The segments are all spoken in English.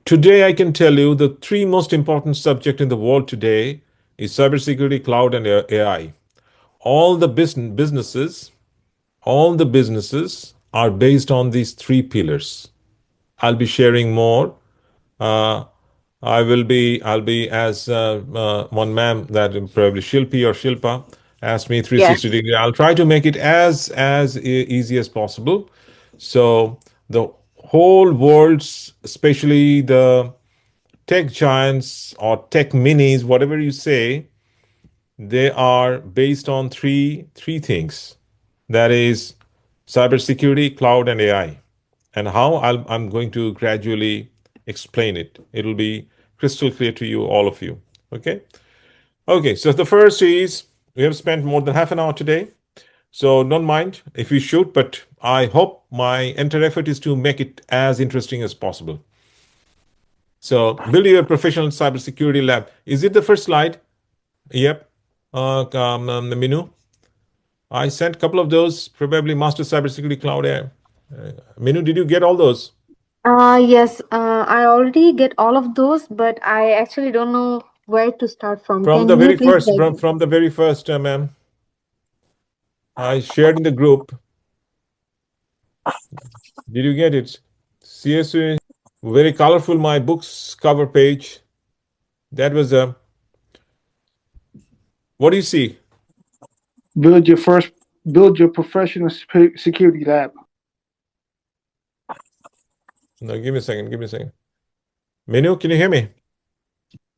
Today, I can tell you the three most important subjects in the world today is cybersecurity, cloud, and AI. All the businesses, all the businesses are based on these three pillars. I'll be sharing more. Uh, I'll be as one ma'am that probably Shilpi or Shilpa asked me Yes. 360 degree. I'll try to make it as easy as possible. So the whole world's, especially the tech giants or tech minis, whatever you say, they are based on three things. That is cybersecurity, cloud, and AI. And how I'm going to gradually explain it. It'll be crystal clear to you, all of you. Okay. Okay. So the first is we have spent more than half an hour today. So don't mind if we shoot, but I hope my entire effort is to make it as interesting as possible. So build your professional cybersecurity lab. Is it the first slide? Yep. Minu. I sent a couple of those, probably Master Cybersecurity Cloud Air. Minu, did you get all those? Yes, I already get all of those, but I actually don't know where to start from. From the Can you very please first, guide me? from the very first, ma'am. I shared in the group. Did you get it? CSV, very colorful. My book's cover page. That was a. What do you see? Build your first, build your professional security lab. No, give me a second. Give me a second. Menu, can you hear me?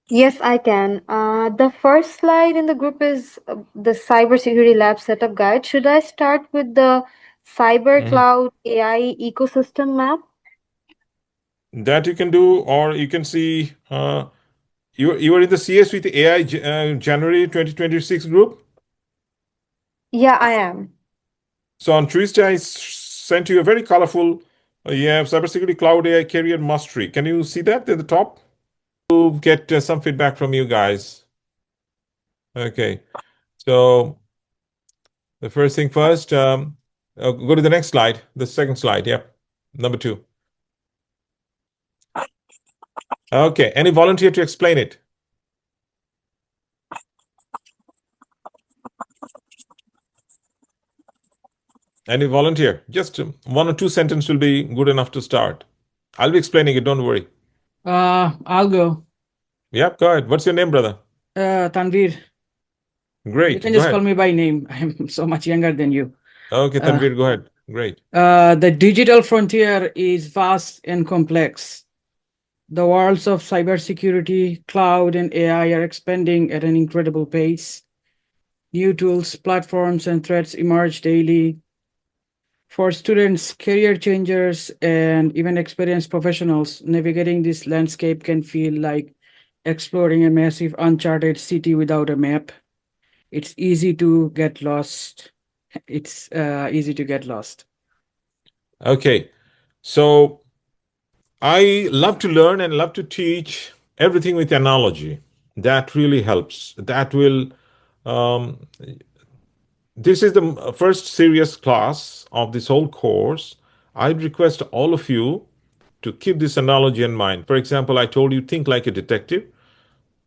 Yes, I can. The first slide in the group is the Cybersecurity Lab Setup Guide. Should I start with the Cyber Mhm. Cloud AI ecosystem map? That you can do, or you can see. You are in the CS with AI January 2026 group. Yeah, I am. So on Tuesday, I sent you a very colorful. Yeah, cybersecurity cloud AI career mastery. Can you see that at the top? To get some feedback from you guys. Okay. So the first thing first, go to the next slide, the second slide. Yep. Number 2. Okay. Any volunteer to explain it? Any volunteer? Just one or two sentences will be good enough to start. I'll be explaining it. Don't worry. I'll go. Yep. Go ahead. What's your name, brother? Tanvir. You Great. can Go just call ahead. me by name. I'm so much younger than you. Okay, Uh, Tanvir, go ahead. Great. the digital frontier is vast and complex. The worlds of cybersecurity, cloud, and AI are expanding at an incredible pace. New tools, platforms, and threats emerge daily. For students, career changers, and even experienced professionals, navigating this landscape can feel like exploring a massive uncharted city without a map. It's easy to get lost. It's easy to get lost. Okay. So I love to learn and love to teach everything with analogy. That really helps. That will, um, this is the first serious class of this whole course. I request all of you to keep this analogy in mind. For example, I told you think like a detective.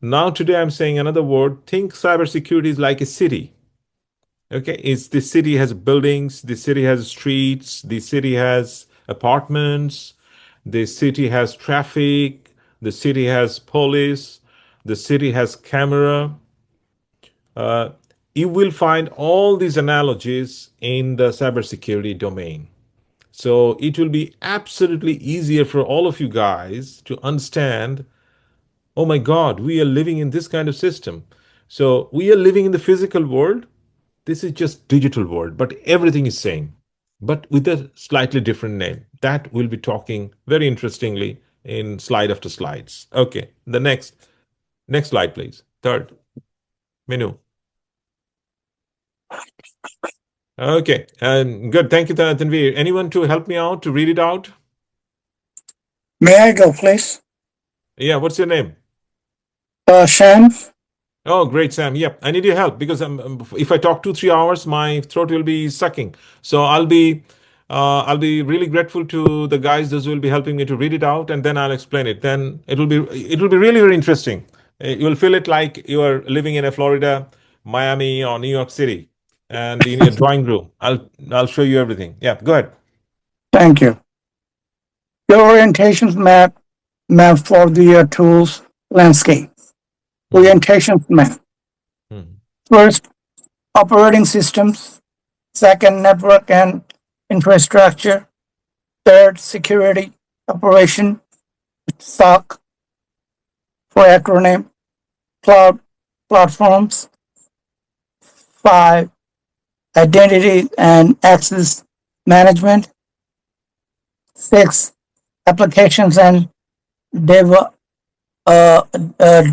Now, today I'm saying another word think cybersecurity is like a city. Okay, it's the city has buildings, the city has streets, the city has apartments, the city has traffic, the city has police, the city has camera. Uh, you will find all these analogies in the cybersecurity domain. So it will be absolutely easier for all of you guys to understand, oh my God, we are living in this kind of system. So we are living in the physical world. This is just digital world, but everything is same, but with a slightly different name. That we'll be talking very interestingly in slide after slides. Okay, the next slide, please. Third menu. Okay, and good. Thank you, Tanvir. Anyone to help me out to read it out? May I go, please? Yeah, what's your name? Shan. Oh, great, Sam. Yep, I need your help because if I talk 2 3 hours, my throat will be sucking. So I'll be I'll be really grateful to the guys those will be helping me to read it out, and then I'll explain it. Then it'll be really very interesting. You will feel it like you are living in a Florida, Miami, or New York City, and in your drawing room. I'll show you everything. Yeah, go ahead. Thank you. Your orientations map for the tools landscape. Orientations map. Mhm. First, operating systems. Second, network and infrastructure. Third, security operation, SOC for acronym. Cloud platforms. 5, identity and access management. 6, applications and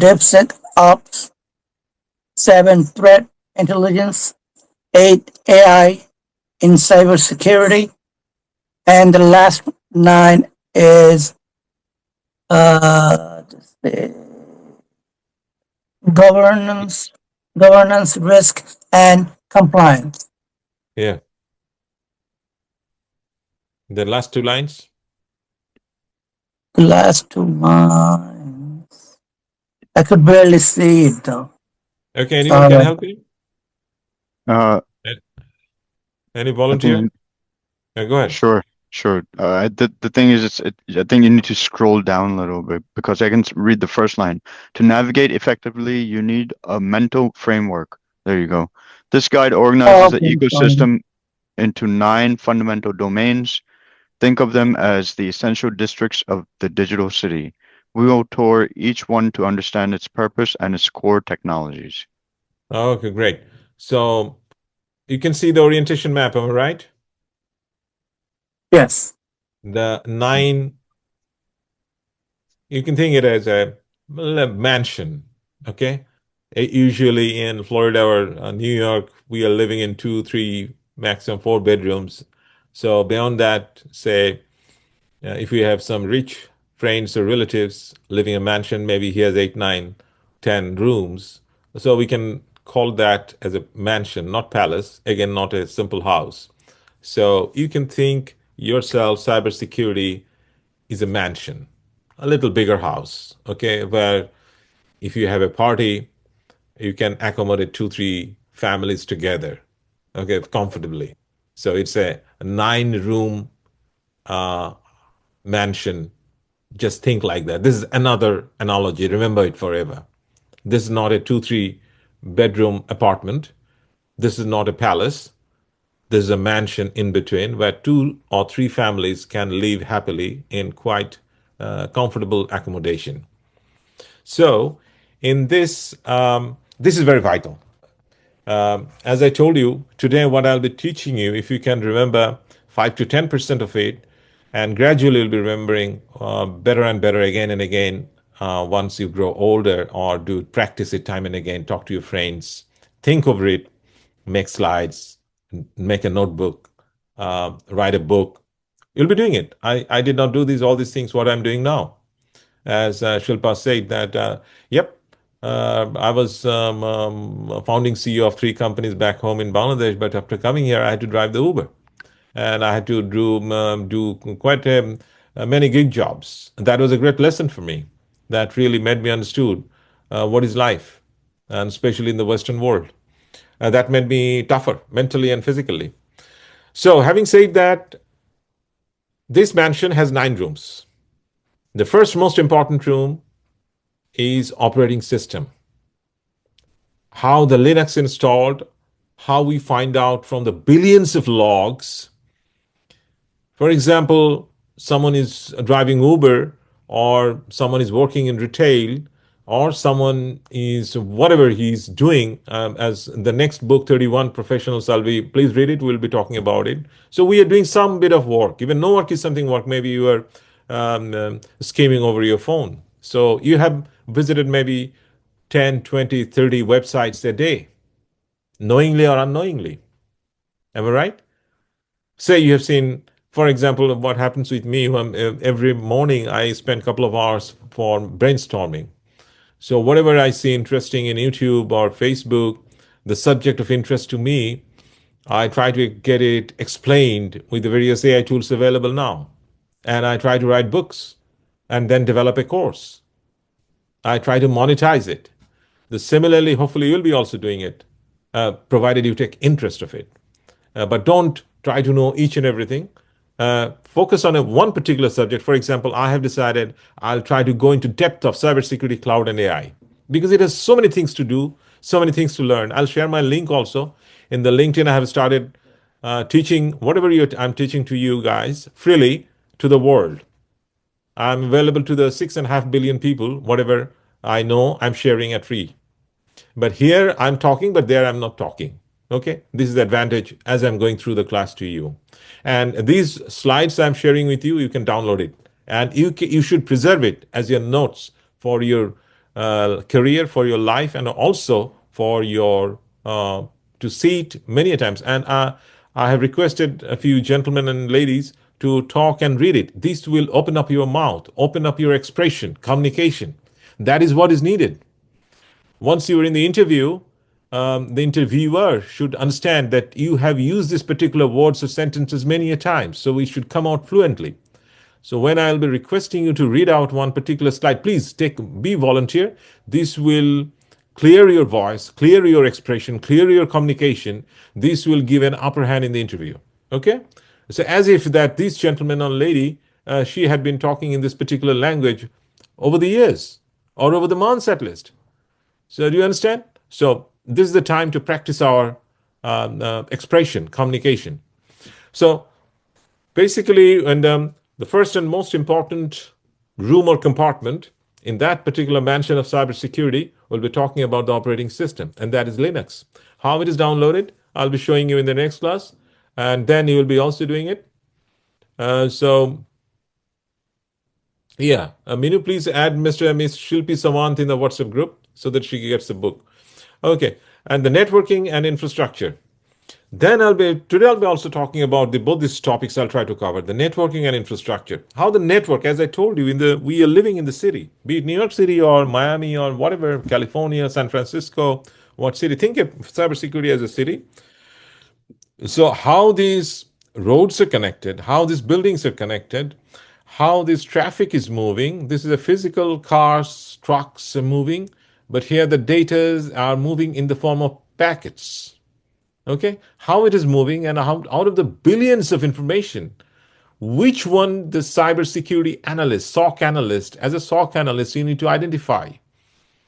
DevSecOps. 7, threat intelligence. 8, AI in cybersecurity. And the last 9 is governance, risk, and compliance. Yeah. The last two lines. The last 2 lines, I could barely see it though. Okay, anyone can help you? Uh, Any I volunteer? think, Yeah, go ahead. sure. The thing is, I think you need to scroll down a little bit because I can read the first line. To navigate effectively, you need a mental framework. There you go. This guide organizes the Okay, ecosystem into 9 fundamental domains. Think of them as the essential districts of the digital city. We will tour each one to understand its purpose and its core technologies. Okay, great. So you can see the orientation map, am I right? yes. The 9, you can think it as a mansion, okay? Usually in Florida or New York, we are living in 2, 3, maximum 4 bedrooms. So beyond that, say, if we have some rich friends or relatives living in a mansion, maybe he has 8, 9, 10 rooms. So we can call that as a mansion, not palace. Again, not a simple house. So you can think yourself, cybersecurity is a mansion, a little bigger house, okay, where if you have a party, you can accommodate 2, 3 families together, okay, comfortably. So it's a 9-room mansion. Just think like that. This is another analogy. Remember it forever. This is not a 2, 3 bedroom apartment. This is not a palace. This is a mansion in between where 2 or 3 families can live happily in quite comfortable accommodation. So, in this is very vital. As I told you, today what I'll be teaching you, if you can remember 5 to 10% of it, and gradually you'll be remembering better and better again and again once you grow older or do practice it time and again, talk to your friends, think over it, make slides, make a notebook, write a book. You'll be doing it. I did not do all these things, what I'm doing now. As Shilpa said that, yep, I was a founding CEO of 3 companies back home in Bangladesh, but after coming here, I had to drive the Uber, and I had to do quite many gig jobs. That was a great lesson for me. That really made me understood what is life, and especially in the Western world. That made me tougher mentally and physically. So, having said that, this mansion has 9 rooms. The first most important room is operating system. How the Linux installed, how we find out from the billions of logs. For example, someone is driving Uber, or someone is working in retail, or someone is whatever he's doing. As the next book, 31 Professionals, please read it. We'll be talking about it. So we are doing some bit of work. Even no work is something work. Maybe you are skimming over your phone. So you have visited maybe 10, 20, 30 websites a day, knowingly or unknowingly. Am I right? Say you have seen, for example, what happens with me when every morning I spend a couple of hours for brainstorming. So whatever I see interesting in YouTube or Facebook, the subject of interest to me, I try to get it explained with the various AI tools available now. And I try to write books and then develop a course. I try to monetize it. Similarly, hopefully you'll be also doing it, provided you take interest of it. But don't try to know each and everything. Focus on one particular subject. For example, I have decided I'll try to go into depth of cybersecurity, cloud, and AI because it has so many things to do, so many things to learn. I'll share my link also in the LinkedIn. I have started teaching whatever I'm teaching to you guys freely to the world. I'm available to the 6.5 billion people. Whatever I know, I'm sharing at free. But here I'm talking, but there I'm not talking. Okay, this is the advantage as I'm going through the class to you. And these slides I'm sharing with you, you can download it, and you should preserve it as your notes for your career, for your life, and also for your to see it many times. And I have requested a few gentlemen and ladies to talk and read it. This will open up your mouth, open up your expression, communication. That is what is needed. Once you're in the interview, the interviewer should understand that you have used this particular words or sentences many a times, so it should come out fluently. So when I'll be requesting you to read out one particular slide, please be volunteer. This will clear your voice, clear your expression, clear your communication. This will give an upper hand in the interview. Okay? So as if that this gentleman or lady, she had been talking in this particular language over the years or over the months at least. So do you understand? So this is the time to practice our expression, communication. So basically, and the first and most important room or compartment in that particular mansion of cybersecurity, we'll be talking about the operating system, and that is Linux. How it is downloaded, I'll be showing you in the next class, and then you will be also doing it. Yeah, Minu, please add Mr. and Miss Shilpi Sawant in the WhatsApp group so that she gets the book. Okay, and the networking and infrastructure. Then today I'll be also talking about both these topics I'll try to cover, the networking and infrastructure. How the network, as I told you, we are living in the city, be it New York City or Miami or whatever, California, San Francisco, what city. Think of cybersecurity as a city. So how these roads are connected, how these buildings are connected, how this traffic is moving. This is a physical cars, trucks are moving, but here the data are moving in the form of packets. Okay, how it is moving, and how out of the billions of information, which one the cybersecurity analyst, SOC analyst, as a SOC analyst, you need to identify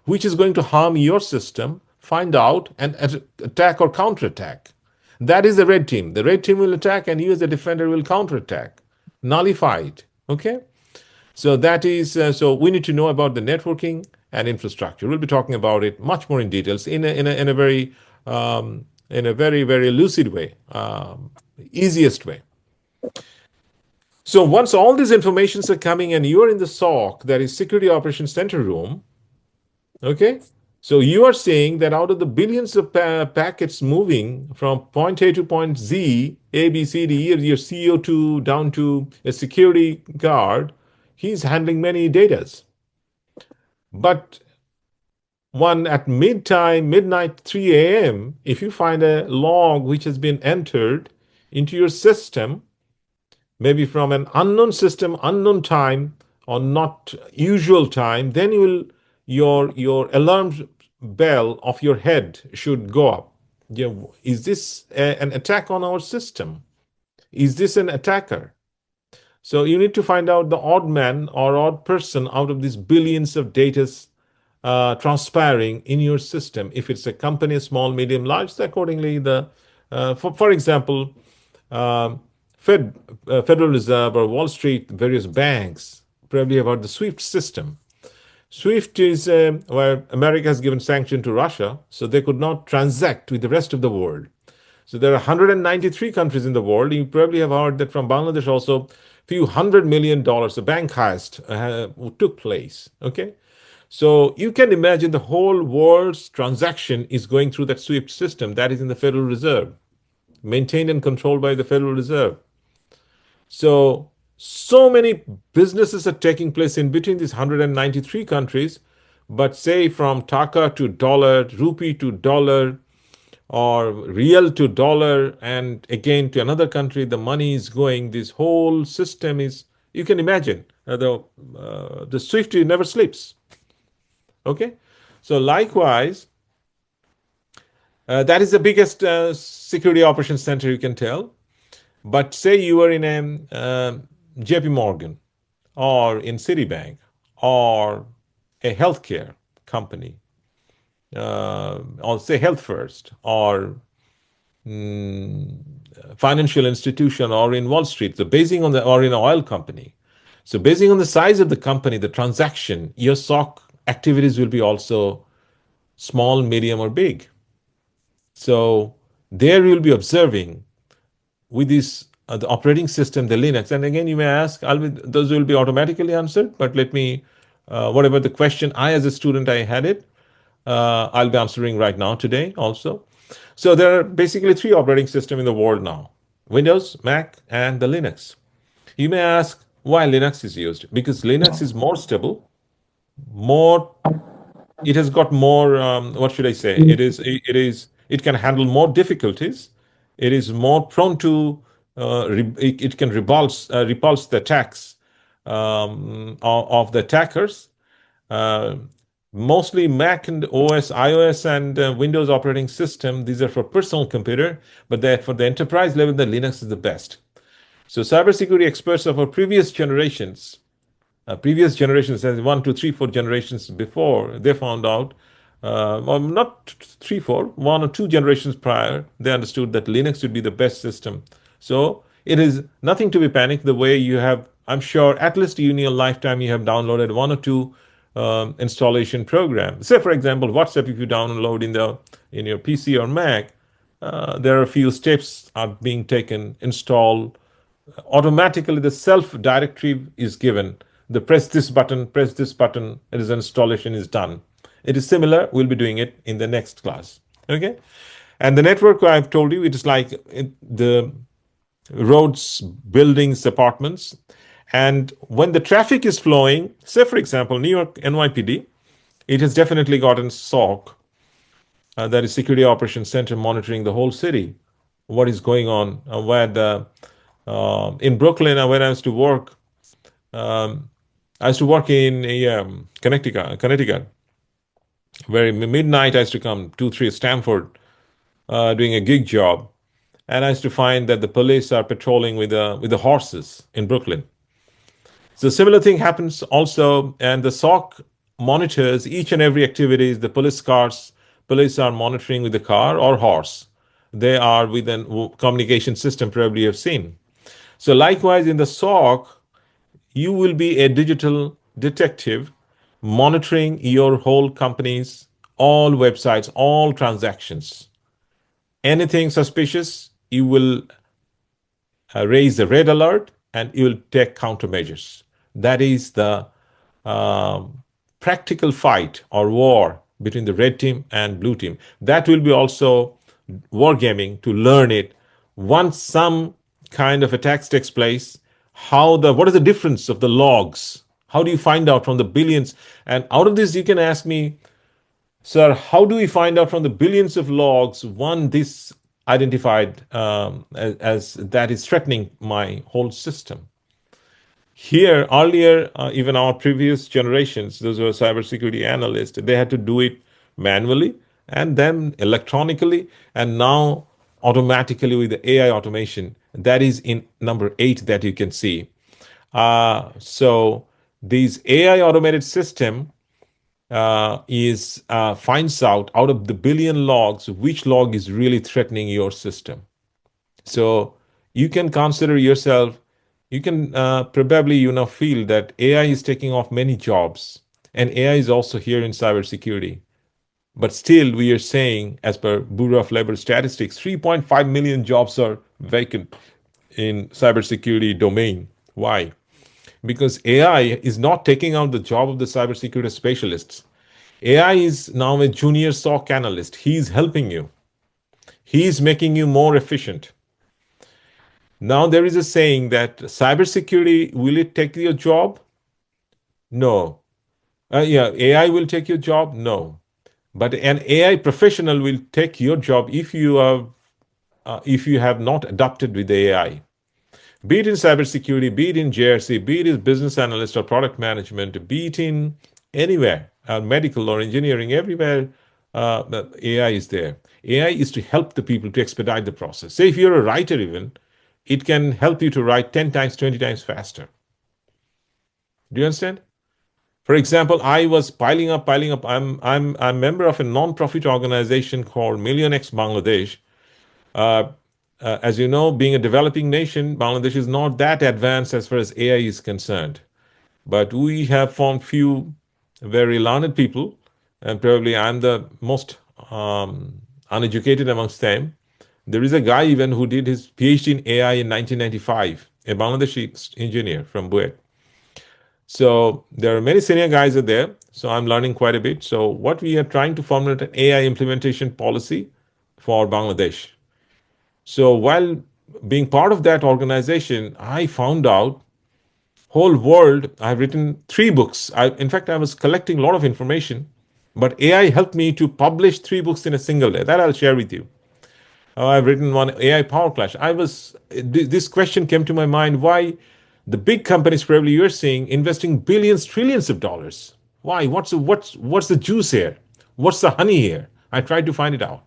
which is going to harm your system, find out, and attack or counterattack. That is the red team. The red team will attack, and you as a defender will counterattack, nullify it. Okay, so that is so we need to know about the networking and infrastructure. We'll be talking about it much more in details in a very very lucid way, easiest way. So once all these informations are coming and you're in the SOC, that is Security Operations Center room, okay, so you are saying that out of the billions of packets moving from point A to point Z, A, B, C, D, your CO2 down to a security guard, he's handling many datas. But at midnight, 3 a.m., if you find a log which has been entered into your system, maybe from an unknown system, unknown time, or not usual time, then your alarm bell of your head should go up. Is this an attack on our system? Is this an attacker? So you need to find out the odd man or odd person out of these billions of data transpiring in your system. If it's a company, small, medium, large, so accordingly for example, Federal Reserve or Wall Street, various banks, probably about the SWIFT system. SWIFT is where America has given sanction to Russia, so they could not transact with the rest of the world. So there are 193 countries in the world. You probably have heard that from Bangladesh also, few $100 million, a bank heist took place. Okay, so you can imagine the whole world's transaction is going through that SWIFT system that is in the Federal Reserve, maintained and controlled by the Federal Reserve. So many businesses are taking place in between these 193 countries, but say from taka to dollar, rupee to dollar, or real to dollar, and again to another country, the money is going. This whole system is, you can imagine, the SWIFT never sleeps. Okay, so likewise, that is the biggest security operations center you can tell. But say you are in a JP Morgan or in Citibank or a healthcare company, or say Health First, or financial institution, or in Wall Street. So basing on the, or in an oil company. So basing on the size of the company, the transaction, your SOC activities will be also small, medium, or big. So there you'll be observing with this the operating system, the Linux. And again, you may ask, those will be automatically answered. But let me, whatever the question I as a student I had it, I'll be answering right now today also. So there are basically 3 operating systems in the world now: Windows, Mac, and the Linux. You may ask why Linux is used. Because Linux is more stable, more, it has got more, what should I say? It can handle more difficulties. It is more prone to, it can repulse the attacks of the attackers. Uh, Mostly Mac and OS, iOS, and Windows operating system, these are for personal computer, but for the enterprise level, the Linux is the best. So cybersecurity experts of our previous generations, as 1, 2, 3, 4 generations before, they found out, or not 3, 4, 1 or 2 generations prior, they understood that Linux would be the best system. So it is nothing to be panicked. The way you have, I'm sure, at least in your lifetime, you have downloaded 1 or 2 installation programs. Say, for example, WhatsApp. If you download in your PC or Mac, there are a few steps are being taken. Install automatically. The self directory is given. The press this button, it is installation is done. It is similar. We'll be doing it in the next class. Okay, and the network I've told you, it is like the roads, buildings, apartments. And when the traffic is flowing, say for example, New York NYPD, it has definitely gotten SOC, that is Security Operations Center, monitoring the whole city, what is going on, where the in Brooklyn, where I used to work. I used to work in Connecticut, where midnight I used to come 2, 3 Stanford, doing a gig job, and I used to find that the police are patrolling with the horses in Brooklyn. So similar thing happens also, and the SOC monitors each and every activities. The police cars, police are monitoring with the car or horse. They are with a communication system, probably you have seen. So likewise in the SOC, you will be a digital detective monitoring your whole company's all websites, all transactions. Anything suspicious, you will raise the red alert and you will take countermeasures. That is the practical fight or war between the red team and blue team. That will be also wargaming to learn it. Once some kind of attacks takes place, what is the difference of the logs? How do you find out from the billions? And out of this, you can ask me, sir, how do we find out from the billions of logs this identified as that is threatening my whole system? Here, earlier, even our previous generations, those who were cybersecurity analysts, they had to do it manually and then electronically, and now automatically with the AI automation. That is in number 8 that you can see. So this AI automated system finds out of the billion logs which log is really threatening your system. So you can consider yourself, you can probably feel that AI is taking off many jobs, and AI is also here in cybersecurity. But still, we are saying, as per Bureau of Labor Statistics, 3.5 million jobs are vacant in cybersecurity domain. Why? Because AI is not taking out the job of the cybersecurity specialists. AI is now a junior SOC analyst. He's helping you. He's making you more efficient. Now there is a saying that cybersecurity, will it take your job? No. AI will take your job? No. But an AI professional will take your job if you have not adapted with the AI. Be it in cybersecurity, be it in GRC, be it as business analyst or product management, be it in anywhere, medical or engineering, everywhere, AI is there. AI is to help the people to expedite the process. Say if you're a writer even, it can help you to write 10 times, 20 times faster. Do you understand? For example, I was piling up. I'm a member of a non-profit organization called Million X Bangladesh. As you know, being a developing nation, Bangladesh is not that advanced as far as AI is concerned. But we have found few very learned people, and probably I'm the most uneducated amongst them. There is a guy even who did his PhD in AI in 1995, a Bangladeshi engineer from Buet. So there are many senior guys are there. So I'm learning quite a bit. So what we are trying to formulate an AI implementation policy for Bangladesh. So while being part of that organization, I found out whole world. I've written 3 books. In fact, I was collecting a lot of information, but AI helped me to publish 3 books in a single day. That I'll share with you. I've written one AI Power Clash. This question came to my mind: why the big companies, probably you're seeing, investing billions, trillions of dollars? Why? What's the juice here? What's the honey here? I tried to find it out.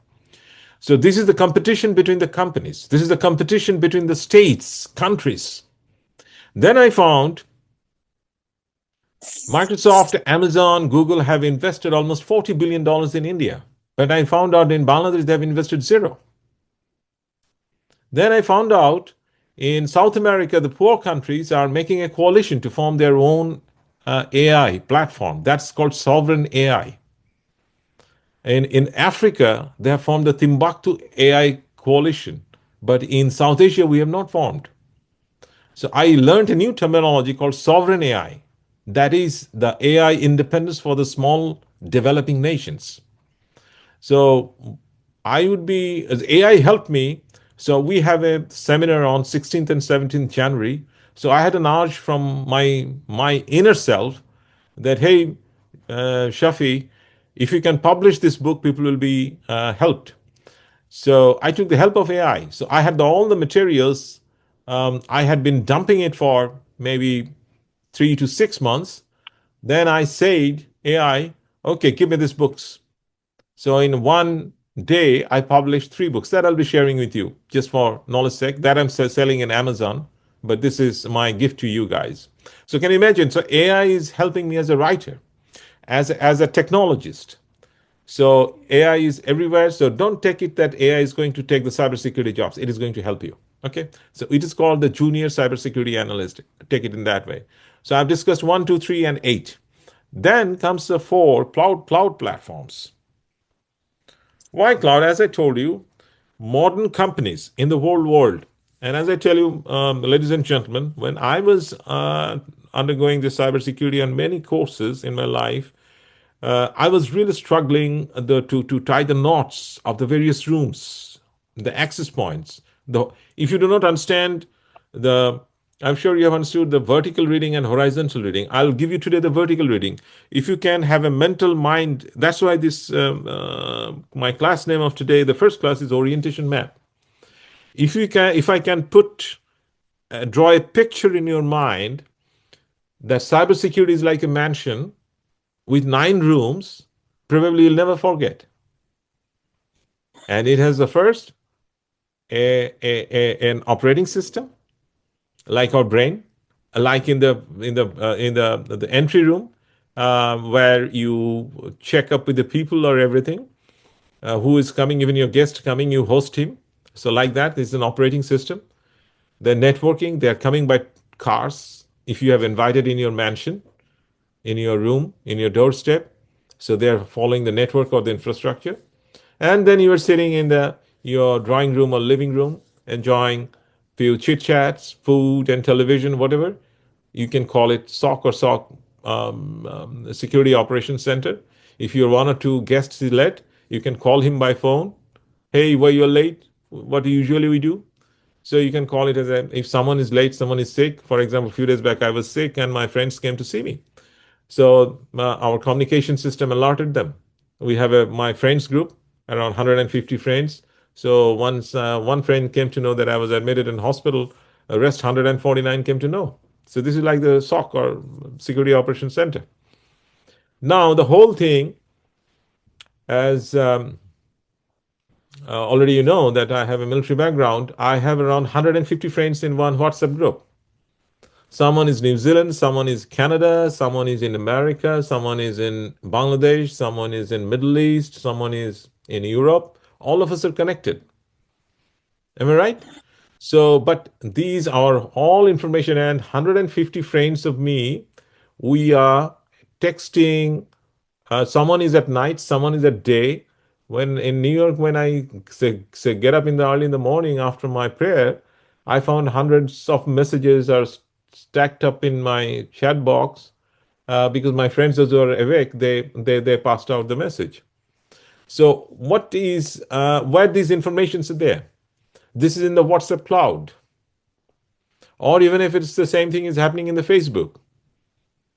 So this is the competition between the companies. This is the competition between the states, countries. Then I found Microsoft, Amazon, Google have invested almost $40 billion in India. But I found out in Bangladesh, they've invested zero. Then I found out in South America, the poor countries are making a coalition to form their own AI platform. That's called sovereign AI. And in Africa, they have formed the Timbuktu AI coalition. But in South Asia, we have not formed. So I learned a new terminology called sovereign AI. That is the AI independence for the small developing nations. So as AI helped me. So we have a seminar on 16th and 17th January. So I had an urge from my inner self that, hey, Shafi, if you can publish this book, people will be helped. So I took the help of AI. So I had all the materials. I had been dumping it for maybe 3 to 6 months. Then I said, AI, okay, give me these books. So in one day, I published 3 books that I'll be sharing with you just for knowledge sake. That I'm selling in Amazon, but this is my gift to you guys. So can you imagine? So AI is helping me as a writer, as a technologist. So AI is everywhere. So don't take it that AI is going to take the cybersecurity jobs. It is going to help you. Okay. So it is called the junior cybersecurity analyst. Take it in that way. So I've discussed 1, 2, 3, and 8. Then comes the 4 cloud platforms. Why cloud? As I told you, modern companies in the whole world. And as I tell you, ladies and gentlemen, when I was undergoing the cybersecurity on many courses in my life, I was really struggling to tie the knots of the various rooms, the access points. If you do not understand I'm sure you have understood the vertical reading and horizontal reading. I'll give you today the vertical reading. If you can have a mental mind, that's why my class name of today, the first class, is orientation map. If I can draw a picture in your mind that cybersecurity is like a mansion with 9 rooms, probably you'll never forget. And it has the first, an operating system, like our brain, like in the entry room, where you check up with the people or everything, who is coming, even your guest coming, you host him. So like that is an operating system. The networking, they're coming by cars. If you have invited in your mansion, in your room, in your doorstep, so they're following the network or the infrastructure. And then you are sitting in your drawing room or living room, enjoying few chit chats, food and television, whatever. You can call it SOC or SOC, Security Operations Center. If you're 1 or 2 guests is late, you can call him by phone. Hey, why you're late? What usually we do? So you can call it if someone is late, someone is sick. For example, a few days back, I was sick and my friends came to see me. So our communication system alerted them. We have my friends group, around 150 friends. So once one friend came to know that I was admitted in hospital, the rest 149 came to know. So this is like the SOC, or Security Operations Center. Now the whole thing, as already you know that I have a military background, I have around 150 friends in one WhatsApp group. Someone is New Zealand, someone is Canada, someone is in America, someone is in Bangladesh, someone is in Middle East, someone is in Europe. All of us are connected. Am I right? So, but these are all information, and 150 friends of me, we are texting. Someone is at night, someone is at day. When in New York, when I say get up in the early in the morning after my prayer, I found hundreds of messages are stacked up in my chat box, because my friends those who are awake, they passed out the message. So what is where these informations are there? This is in the WhatsApp cloud, or even if it's the same thing is happening in the Facebook.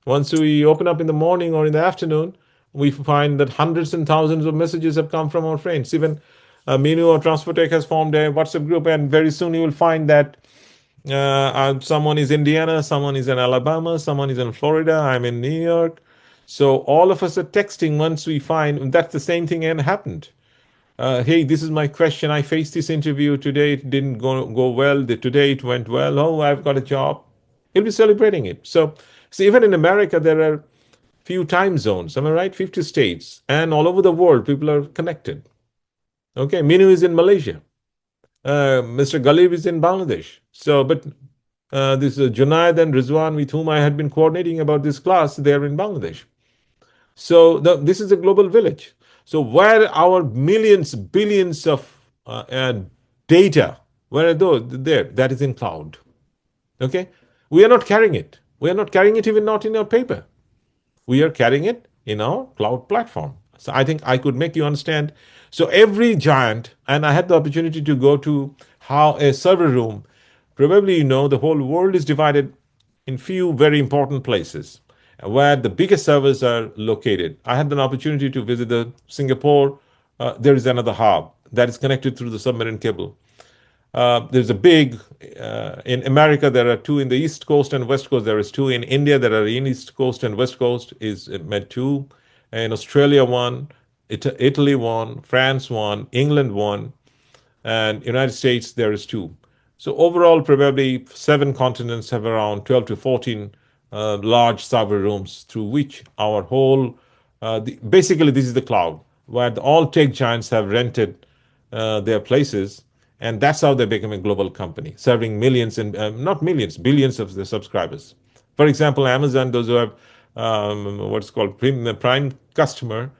Once we open up in the morning or in the afternoon, we find that hundreds and thousands of messages have come from our friends. Even Minu or Transportec has formed a WhatsApp group, and very soon you will find that someone is Indiana, someone is in Alabama, someone is in Florida, I'm in New York. So all of us are texting once we find that's the same thing and happened. Hey, this is my question. I faced this interview today. It didn't go well. Today it went well. Oh, I've got a job. You'll be celebrating it. So even in America, there are few time zones. Am I right? 50 states. And all over the world, people are connected. Okay. Minu is in Malaysia. Mr. Galib is in Bangladesh. So, but this Junaid and Rizwan, with whom I had been coordinating about this class, they are in Bangladesh. So this is a global village. So where our millions, billions of data, where are those? There, that is in cloud. Okay, we are not carrying it. We are not carrying it, even not in our paper. We are carrying it in our cloud platform. So I think I could make you understand. So every giant, and I had the opportunity to go to how a server room. Probably you know the whole world is divided in few very important places where the biggest servers are located. I had an opportunity to visit the Singapore. There is another hub that is connected through the submarine cable. There's a big in America. There are two in the East Coast and West Coast. There is two in India. There are in East Coast and West Coast is met two. In Australia one, Italy one, France one, England one, and United States there is two. So overall, probably 7 continents have around 12 to 14 large server rooms through which our whole, basically this is the cloud, where all tech giants have rented their places, and that's how they become a global company, serving millions and not millions, billions of the subscribers. For example, Amazon, those who have what's called prime customer,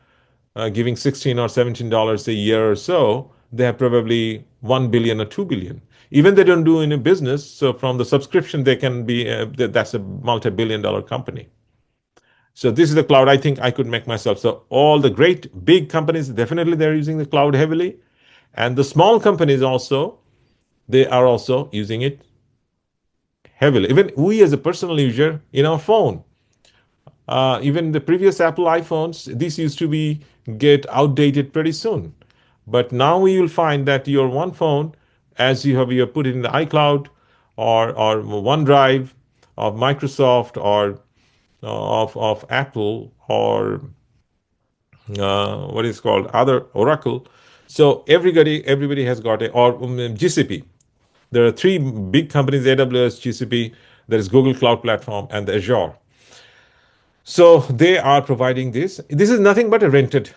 giving $16 or $17 a year or so, they have probably 1 billion or 2 billion. Even they don't do any business, so from the subscription they can be that's a multi-billion-dollar company. So this is the cloud. I think I could make myself. So all the great big companies, definitely they're using the cloud heavily, and the small companies also, they are also using it heavily. Even we as a personal user in our phone, even the previous Apple iPhones, this used to be get outdated pretty soon. But now you will find that your one phone, as you put it in the iCloud or OneDrive of Microsoft or of Apple or what is called other Oracle. So everybody has got a or GCP. There are three big companies: AWS, GCP, there is Google Cloud Platform, and the Azure. So they are providing this. This is nothing but a rented.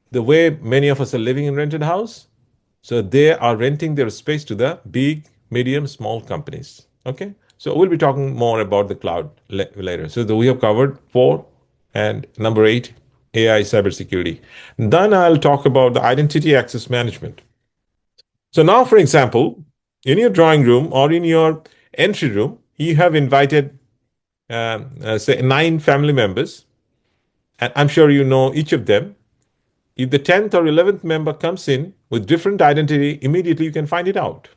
The way many of us are living in rented house, so they are renting their space to the big, medium, small companies. Okay, so we'll be talking more about the cloud later. So we have covered 4 and number 8, AI cybersecurity. Then I'll talk about the identity access management. So now, for example, in your drawing room or in your entry room, you have invited say 9 family members, and I'm sure you know each of them. If the 10th or 11th member comes in with different identity, immediately you can find it out.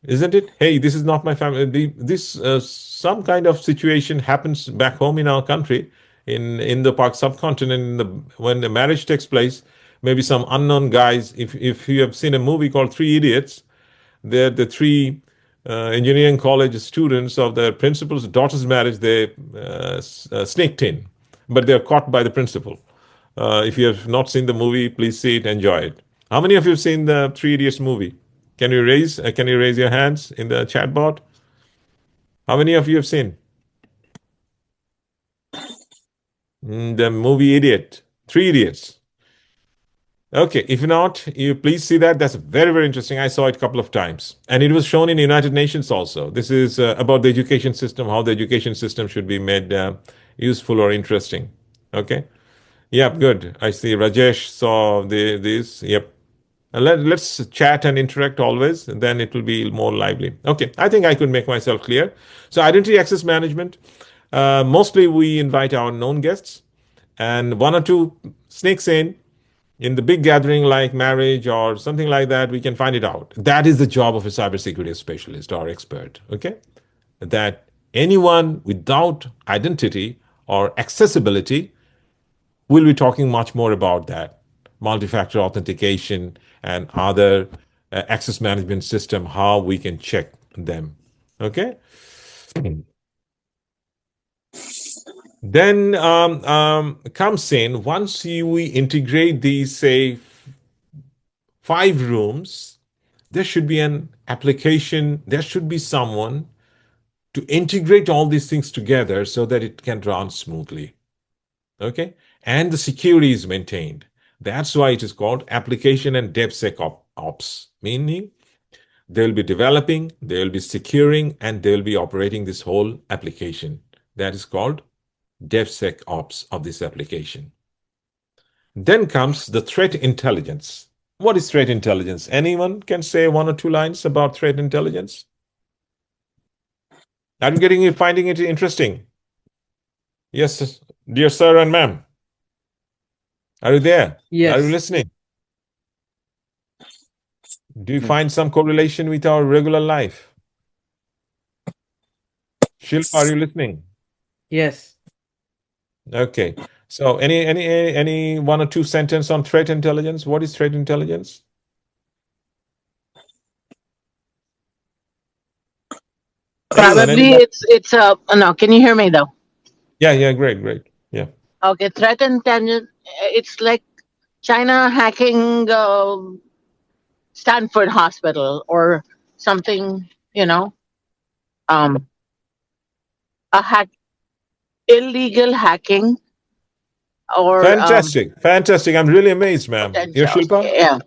Isn't it? Hey, this is not my family. This some kind of situation happens back home in our country, in the Pak subcontinent, when the marriage takes place, maybe some unknown guys. If you have seen a movie called Three Idiots, they're the three engineering college students of the principal's daughter's marriage. They sneaked in, but they're caught by the principal. If you have not seen the movie, please see it, enjoy it. How many of you have seen the Three Idiots movie? Can you raise your hands in the chat board? How many of you have seen the movie Idiot? Three Idiots. Okay, if not, you please see that. That's very, very interesting. I saw it a couple of times. And it was shown in the United Nations also. This is about the education system, how the education system should be made useful or interesting. Okay? Yep, good. I see Rajesh saw this. Yep. Let's chat and interact always, and then it will be more lively. Okay, I think I could make myself clear. So, identity access management, mostly we invite our known guests, and one or two sneaks in the big gathering like marriage or something like that, we can find it out. That is the job of a cybersecurity specialist or expert. Okay, that anyone without identity or accessibility, we'll be talking much more about that multi-factor authentication and other access management system, how we can check them. Okay. Then comes in once we integrate these, say, 5 rooms, there should be an application, there should be someone to integrate all these things together so that it can run smoothly. Okay? And the security is maintained. That's why it is called application and DevSecOps, meaning they'll be developing, they'll be securing, and they'll be operating this whole application. That is called DevSecOps of this application. Then comes the threat intelligence. What is threat intelligence? Anyone can say one or two lines about threat intelligence? Are you finding it interesting? Yes, dear sir and ma'am. Are you there? Yes. Are you listening? Do you find some correlation with our regular life? Shilpa, are you listening? Yes. Okay. So any one or two sentence on threat intelligence? What is threat intelligence? Anyone, Probably anybody? it's no. Can you hear me though? Yeah, great. Yeah. Okay, threat intelligence. It's like China hacking Stanford Hospital or something. A illegal hacking or Fantastic. I'm really amazed, ma'am. Yeah, potential. Shilpa?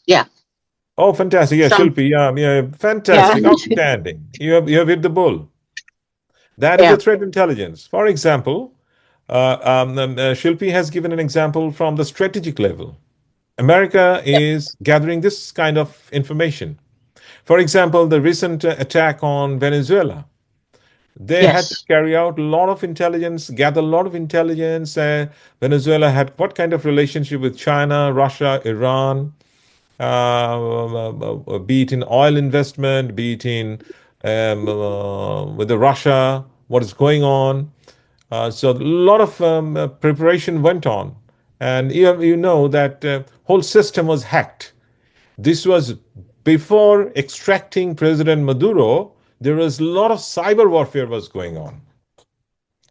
Yeah. Oh, fantastic. Yeah, Some. Shilpi. Yeah, fantastic. Yeah. Outstanding. You have hit the bull. That is Yeah. a threat intelligence. For example, Shilpi has given an example from the strategic level. America is gathering this kind of information. For example, the recent attack on Venezuela. They had to Yes. carry out a lot of intelligence, gather a lot of intelligence. Venezuela had what kind of relationship with China, Russia, Iran, be it in oil investment, be it in with the Russia, what is going on. So a lot of preparation went on, and you know that whole system was hacked. This was before extracting President Maduro. There was a lot of cyber warfare was going on.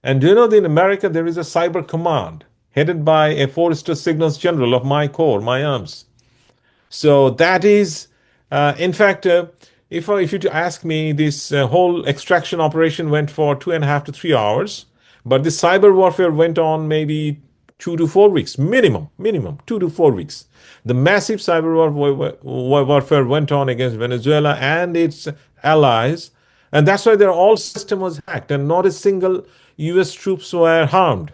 And do you know that in America there is a cyber command headed by a four-star signals general of my corps, my arms. So that is, in fact, if you to ask me, this whole extraction operation went for 2.5 to 3 hours, but the cyber warfare went on maybe 2 to 4 weeks, minimum 2 to 4 weeks. The massive cyber warfare went on against Venezuela and its allies, and that's why their all system was hacked, and not a single U.S. troops were harmed.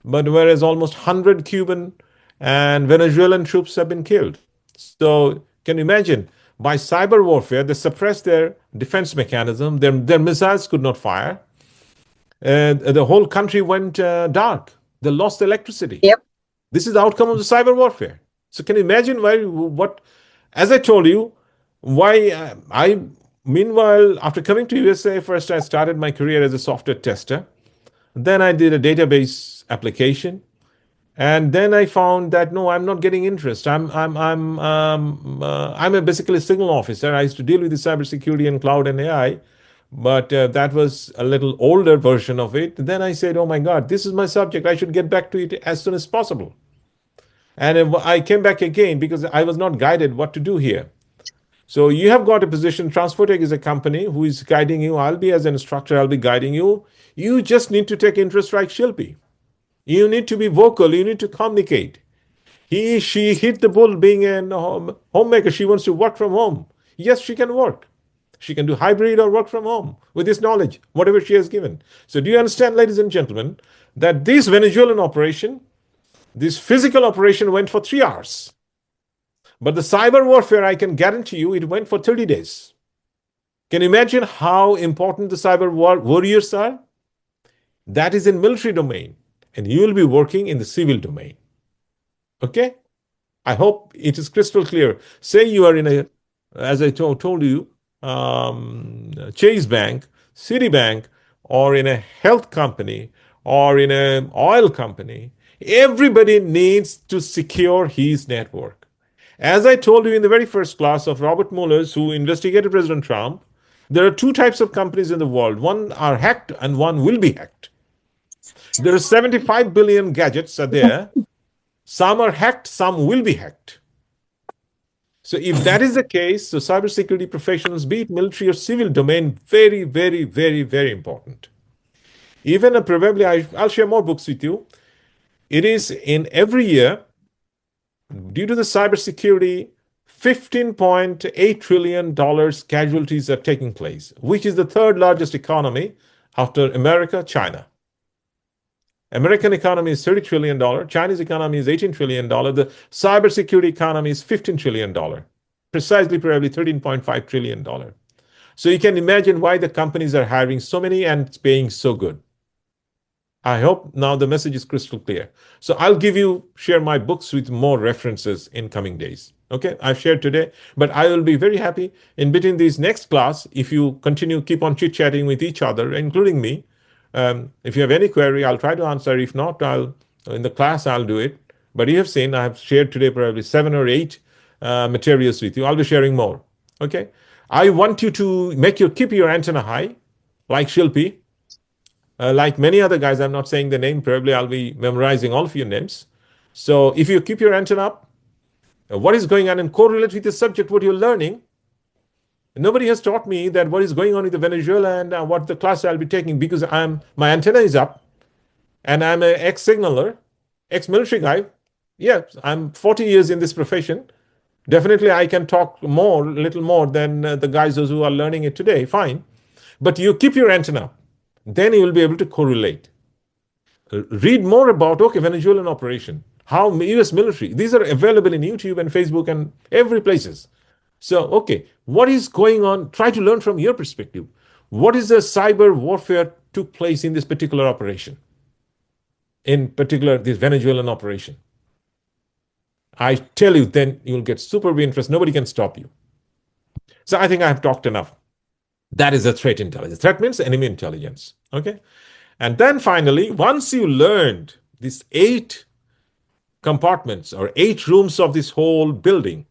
But whereas almost 100 Cuban and Venezuelan troops have been killed. So can you imagine? By cyber warfare, they suppressed their defense mechanism. Their missiles could not fire. The whole country went dark. They lost electricity. Yep. This is the outcome of the cyber warfare. So can you imagine what? As I told you, why meanwhile, after coming to USA, first I started my career as a software tester. Then I did a database application. And then I found that no, I'm not getting interest. I'm a basically signal officer. I used to deal with the cybersecurity and cloud and AI, but that was a little older version of it. Then I said, oh my God, this is my subject. I should get back to it as soon as possible. And I came back again because I was not guided what to do here. So you have got a position. Transfortech is a company who is guiding you. I'll be as an instructor. I'll be guiding you. You just need to take interest like Shilpi. You need to be vocal. You need to communicate. She hit the bull being a homemaker. She wants to work from home. Yes, she can work. She can do hybrid or work from home with this knowledge, whatever she has given. So do you understand, ladies and gentlemen, that this Venezuelan operation, this physical operation went for 3 hours. But the cyber warfare, I can guarantee you, it went for 30 days. Can you imagine how important the cyber warriors are? That is in military domain. And you will be working in the civil domain. Okay? I hope it is crystal clear. Say you are in a, as I told you, Chase Bank, Citibank, or in a health company, or in an oil company. Everybody needs to secure his network. As I told you in the very first class of Robert Mueller's, who investigated President Trump, there are two types of companies in the world. One are hacked and one will be hacked. There are 75 billion gadgets are there. Some are hacked, some will be hacked. So if that is the case, so cybersecurity professionals, be it military or civil domain, very, very, very, very important. Even probably, I'll share more books with you. It is in every year, due to the cybersecurity, $15.8 trillion casualties are taking place, which is the third largest economy after America, China. American economy is $30 trillion. Chinese economy is $18 trillion. The cybersecurity economy is $15 trillion. Precisely, probably $13.5 trillion. So you can imagine why the companies are hiring so many and it's paying so good. I hope now the message is crystal clear. So I'll share my books with more references in coming days. Okay, I've shared today, but I will be very happy in between this next class if you keep on chit-chatting with each other, including me. If you have any query, I'll try to answer. If not, in the class, I'll do it. But you have seen, I have shared today probably 7 or 8 materials with you. I'll be sharing more. Okay. I want you to keep your antenna high, like Shilpi, like many other guys. I'm not saying the name. Probably I'll be memorizing all of your names. So if you keep your antenna up, what is going on and correlate with the subject, what you're learning. Nobody has taught me that what is going on with Venezuela and what the class I'll be taking, because my antenna is up and I'm an ex-signaler, ex-military guy. Yes, I'm 40 years in this profession. Definitely I can talk a little more than the guys who are learning it today. Fine. But you keep your antenna up. Then you will be able to correlate. Read more about, Venezuelan operation, how US military. These are available in YouTube and Facebook and every places. So, what is going on? Try to learn from your perspective. What is the cyber warfare took place in this particular operation? In particular, this Venezuelan operation. I tell you, then you'll get super interest. Nobody can stop you. So I think I have talked enough. That is a threat intelligence. Threat means enemy intelligence. Okay. And then finally, once you learned these 8 compartments or 8 rooms of this whole building,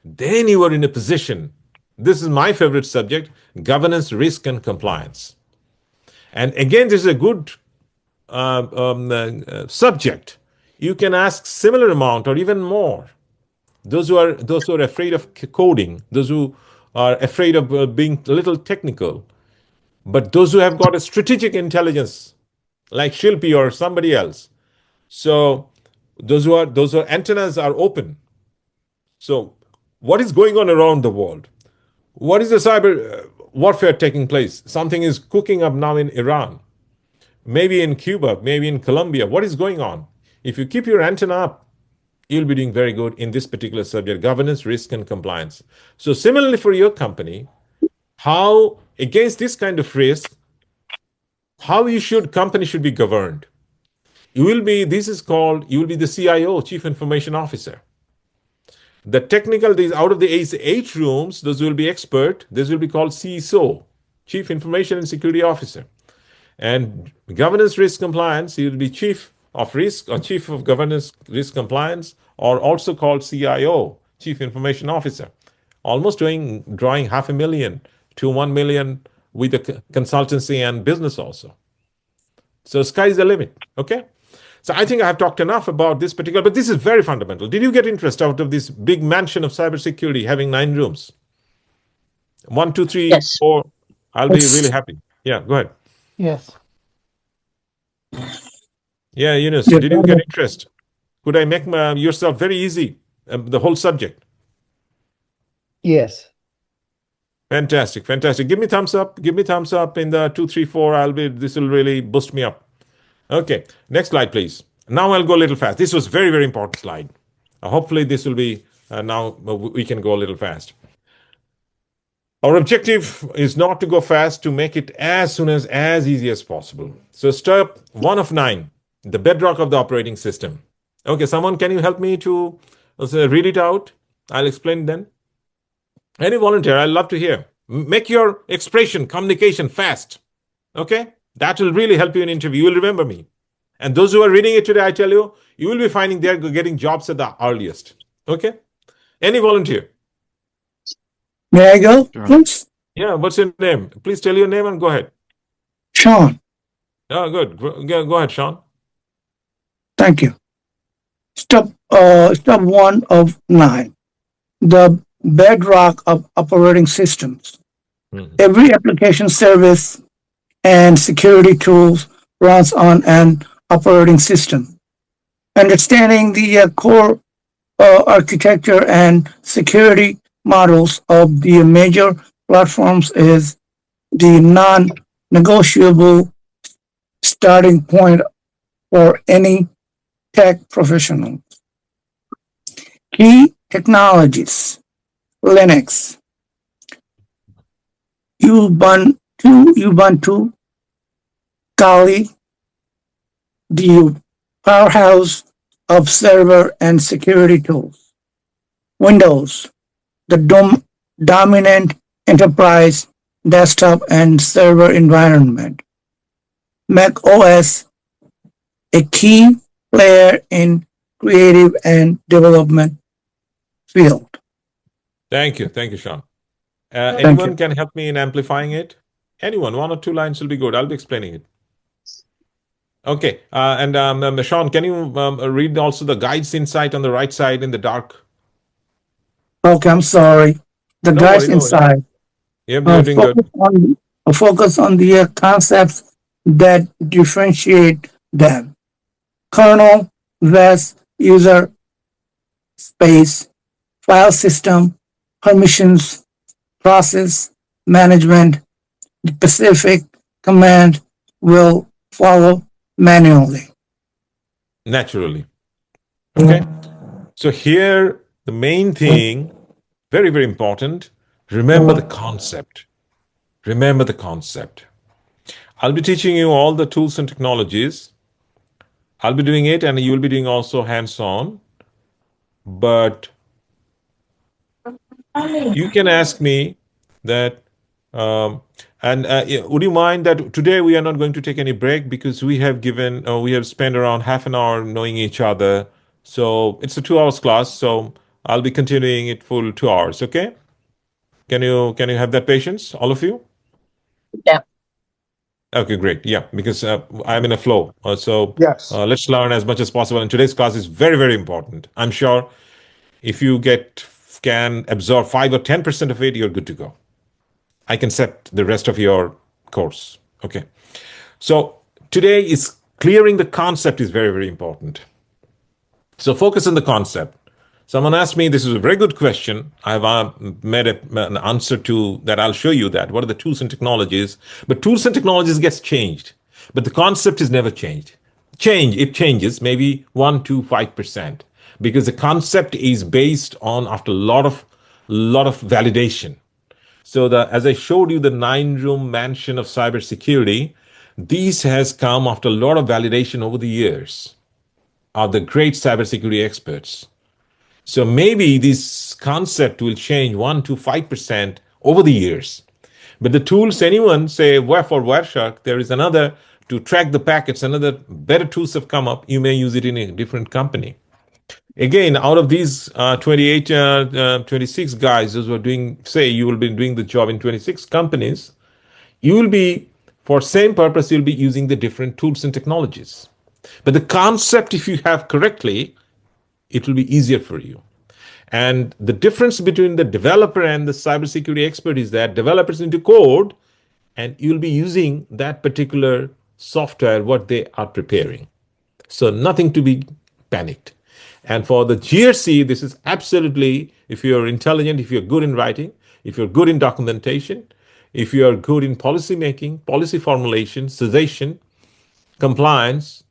then you are in a position. This is my favorite subject, governance, risk, and compliance. And again, this is a good subject. You can ask similar amount or even more. Those who are afraid of coding, those who are afraid of being a little technical, but those who have got a strategic intelligence, like Shilpi or somebody else. So those who are antennas are open. So what is going on around the world? What is the cyber warfare taking place? Something is cooking up now in Iran, maybe in Cuba, maybe in Colombia. What is going on? If you keep your antenna up, you'll be doing very good in this particular subject, governance, risk, and compliance. So similarly for your company, how against this kind of risk, how company should be governed. You will be the CIO, Chief Information Officer. The technical, out of the 8 rooms, those will be expert. This will be called CISO, Chief Information and Security Officer. And governance risk compliance, he will be chief of risk or chief of governance risk compliance, or also called CIO, chief information officer. Almost drawing $500,000 to $1 million with the consultancy and business also. So sky's the limit. Okay. So I think I have talked enough about this particular, but this is very fundamental. Did you get interest out of this big mansion of cybersecurity having 9 rooms? 1, 2, 3, Yes. 4. I'll be Yes. really happy. Yeah, go ahead. Yes. Yeah, Yunus, Yeah, did you get interest? Could I make yourself very easy, the whole subject? Yes. Fantastic, fantastic. Give me thumbs up. Give me thumbs up in the 2, 3, 4. This will really boost me up. Okay, next slide, please. Now I'll go a little fast. This was very, very important slide. Hopefully this will be, now we can go a little fast. Our objective is not to go fast, to make it as easy as possible. So step 1 of 9, the bedrock of the operating system. Okay, someone, can you help me to read it out? I'll explain then. Any volunteer, I'd love to hear. Make your expression, communication fast. Okay? That will really help you in interview. You will remember me. And those who are reading it today, I tell you, you will be finding they're getting jobs at the earliest. Okay? Any volunteer? May I go, Sure. please? Yeah, what's your name? Please tell your name and go ahead. Sean, Oh, good. Go ahead, Sean. thank you. Step 1 of 9, the bedrock of operating systems. Mhm. Every application, service, and security tools runs on an operating system. Understanding the core architecture and security models of the major platforms is the non-negotiable starting point for any tech professional. Key technologies: Linux, Ubuntu, Kali, the powerhouse of server and security tools. Windows, the dominant enterprise desktop and server environment. Mac OS, a key player in creative and development field. Thank you, Sean. Thank Anyone you. can help me in amplifying it? Anyone, 1 or 2 lines will be good. I'll be explaining it. Okay, and Sean, can you read also the guides inside on the right side in the dark? Okay, I'm sorry. The No guys worry, no worry. inside Yep, you're doing good. focus on the concepts that differentiate them. Kernel, VS, user space, file system, permissions, process management. The specific command will follow manually. Naturally. Okay. So here, the main thing, very, very important, remember the concept. Remember the concept. I'll be teaching you all the tools and technologies. I'll be doing it, and you will be doing also hands-on. But you can ask me that, would you mind that today we are not going to take any break because we have spent around half an hour knowing each other. So it's a 2 hours class. So I'll be continuing it full 2 hours. Okay? Can you have that patience, all of you? Yeah. Okay, great. Yeah, because I'm in a flow. Yes. Let's learn as much as possible. And today's class is very, very important. I'm sure if you can absorb 5 or 10% of it, you're good to go. I can set the rest of your course. Okay. So today is clearing the concept is very, very important. So focus on the concept. Someone asked me, this is a very good question. I've made an answer to that. I'll show you that. What are the tools and technologies? But tools and technologies gets changed. But the concept is never changed. It changes maybe 1 to 5%. Because the concept is based on after a lot of validation. So as I showed you the 9-room mansion of cybersecurity, this has come after a lot of validation over the years of the great cybersecurity experts. So maybe this concept will change 1 to 5% over the years. But the tools, anyone say, for Wireshark, there is another to track the packets. Another better tools have come up. You may use it in a different company. Again, out of these 28, 26 guys, those who are doing, say you will be doing the job in 26 companies, you will be, for same purpose, you'll be using the different tools and technologies. But the concept, if you have correctly, it will be easier for you. And the difference between the developer and the cybersecurity expert is that developers need to code, and you'll be using that particular software, what they are preparing. So nothing to be panicked. And for the GRC, this is absolutely, if you're intelligent, if you're good in writing, if you're good in documentation, if you are good in policy making, policy formulation, cessation, compliance,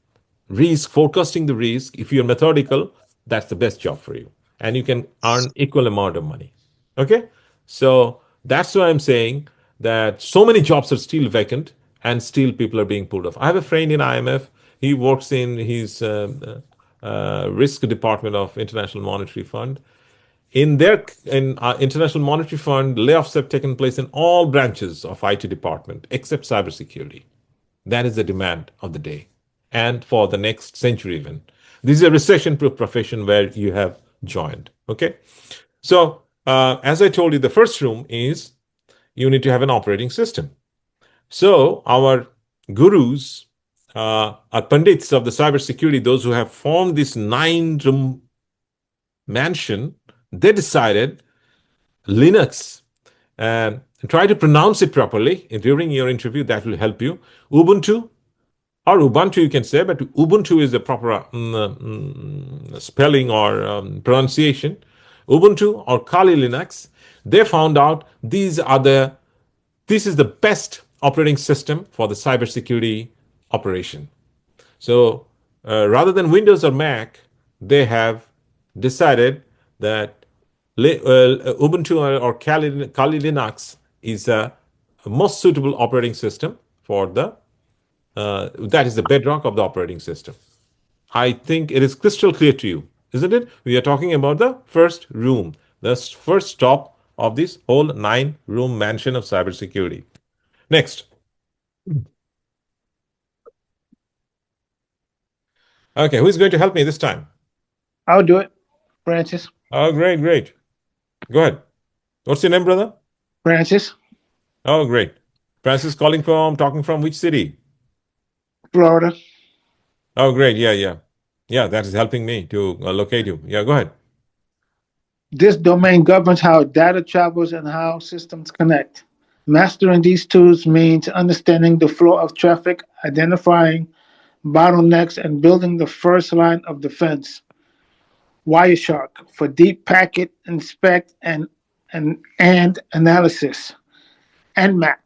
risk, forecasting the risk, if you're methodical, that's the best job for you. And you can earn equal amount of money. Okay? So that's why I'm saying that so many jobs are still vacant and still people are being pulled off. I have a friend in IMF. He works in his risk department of International Monetary Fund. In International Monetary Fund, layoffs have taken place in all branches of IT department except cybersecurity. That is the demand of the day and for the next century even. This is a recession-proof profession where you have joined. Okay, so as I told you, the first room is you need to have an operating system. So our gurus, our pandits of the cybersecurity, those who have formed this 9-room mansion, they decided Linux. Try to pronounce it properly during your interview. That will help you. Ubuntu, or Ubuntu you can say, but Ubuntu is the proper spelling or pronunciation. Ubuntu or Kali Linux, they found out this is the best operating system for the cybersecurity operation. So rather than Windows or Mac, they have decided that Ubuntu or Kali Linux is a most suitable operating system for the that is the bedrock of the operating system. I think it is crystal clear to you, isn't it? We are talking about the first room, the first stop of this whole 9-room mansion of cybersecurity. Next. Okay, who is going to help me this time? I'll do it. Francis. Oh, great, great. Go ahead. What's your name, brother? Francis. Oh, great. Francis talking from which city? Florida. Oh, great. Yeah. Yeah, that is helping me to locate you. Yeah, go ahead. This domain governs how data travels and how systems connect. Mastering these tools means understanding the flow of traffic, identifying bottlenecks, and building the first line of defense. Wireshark for deep packet inspect and analysis. Nmap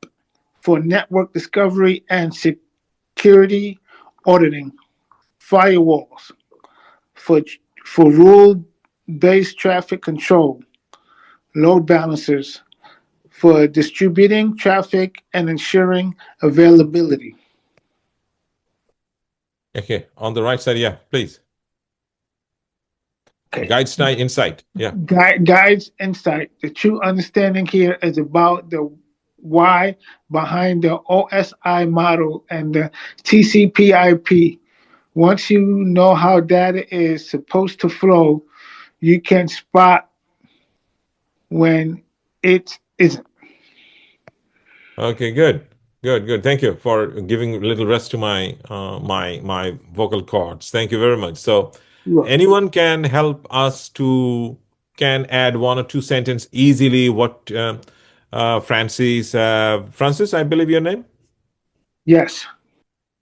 for network discovery and security auditing. Firewalls for rule-based traffic control. Load balancers for distributing traffic and ensuring availability. Okay, on the right side, yeah, please. Okay. Guides insight, yeah. Guides insight. The true understanding here is about the why behind the OSI model and the TCP/IP. Once you know how data is supposed to flow, you can spot when it isn't. Okay, good. Thank you for giving a little rest to my my vocal cords. Thank you very much. So anyone can help us can add 1 or 2 sentences easily what Francis, I believe your name? Yes.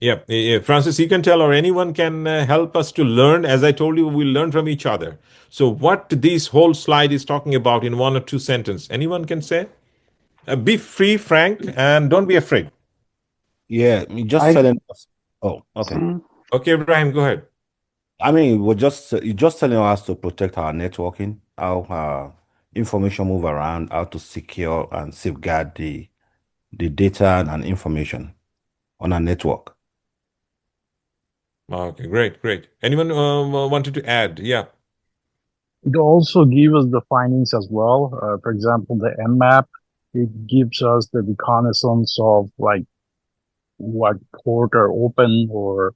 Yeah, Francis, you can tell, or anyone can help us to learn. As I told you, we'll learn from each other. So what this whole slide is talking about in 1 or 2 sentences, anyone can say? Be free, frank, and don't be afraid. Yeah, just telling us. Oh, okay. Okay, Ibrahim, go ahead. I mean, you're just telling us to protect our networking, how information move around, how to secure and safeguard the data and information on our network. Okay, great. Anyone wanted to add? Yeah. It also gives us the findings as well. For example, the Nmap, it gives us the reconnaissance of like what port are open, or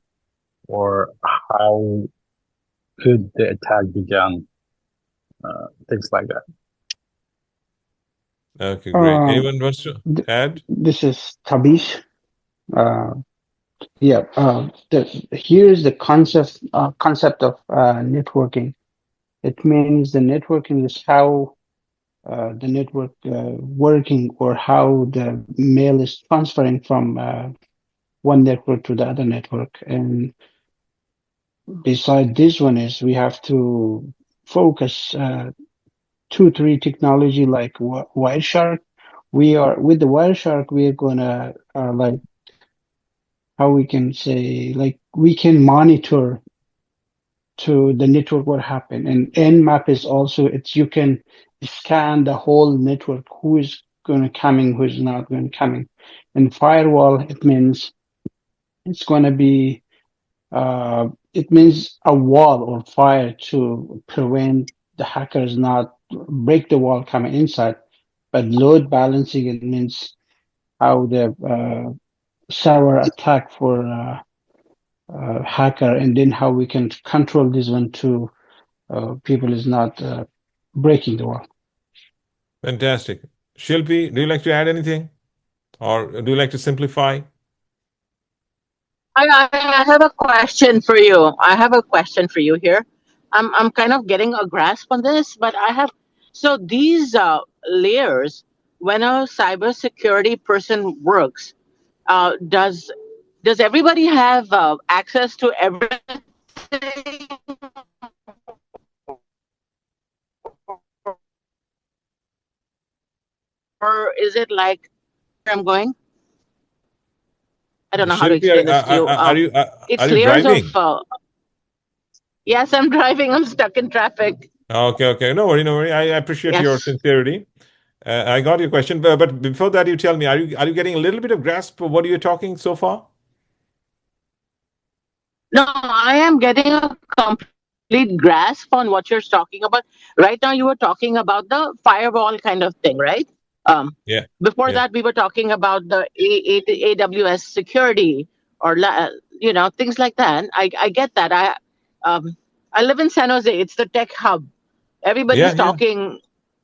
how could the attack be done, things like that. Okay, great. Anyone wants to th- add? this is Tabish. Uh, yeah. Here's the concept of networking. It means the networking is how the network working, or how the mail is transferring from one network to the other network. And beside this one is we have to focus three technology like Wireshark. We are with the Wireshark. We are gonna like how we can say, like, we can monitor to the network what happened. And Nmap is also, it's, you can scan the whole network, who is going to coming, who's not going to coming. And firewall, it means it's going to be it means a wall or fire to prevent the hackers not break the wall coming inside. But load balancing, it means how the server attack for hacker, and then how we can control this one to people is not breaking the wall. Fantastic. Shilpi, do you like to add anything? Or do you like to simplify? I have a question for you. I have a question for you here. I'm kind of getting a grasp on this, but I have so these layers. When a cybersecurity person works, does everybody have access to everything, or is it like where I'm going? I don't know how to Shilpi, explain this to you. are It's you layers of. driving? Yes, I'm driving. I'm stuck in traffic. Okay, okay. No worry, no worry. I appreciate your Yes. sincerity. I got your question, but before that, you tell me, are you getting a little bit of grasp of what you're talking so far? No, I am getting a complete grasp on what you're talking about. Right now, you were talking about the firewall kind of thing, right? Um, Yeah, Before yeah, that, we were talking about the AWS security, or things like that. I get that. Um, I live in San Jose. It's the tech hub. yeah, Everybody's yeah. talking.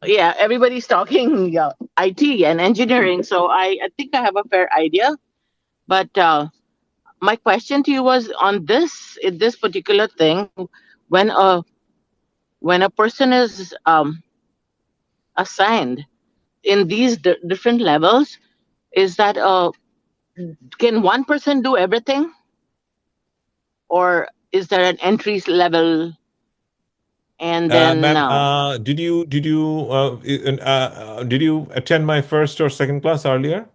Yeah, everybody's talking IT and engineering. So I think I have a fair idea. But my question to you was on this particular thing, when a when a person is assigned in these different levels, is that can one person do everything, or is there an entry level, and then Ma'am, did you attend my first or second class earlier?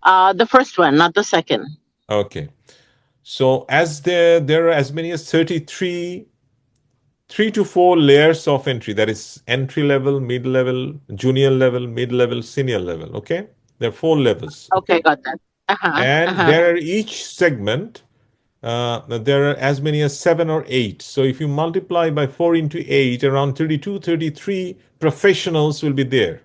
the first one, not the second? Okay. So as there are as many as 33, 3 to 4 layers of entry. That is entry level, mid level, junior level, mid level, senior level. Okay. There are 4 levels. Okay, Okay. got that. Uh-huh, And uh-huh. there are each segment, there are as many as 7 or 8. So if you multiply by 4 into 8, around 32, 33 professionals will be there.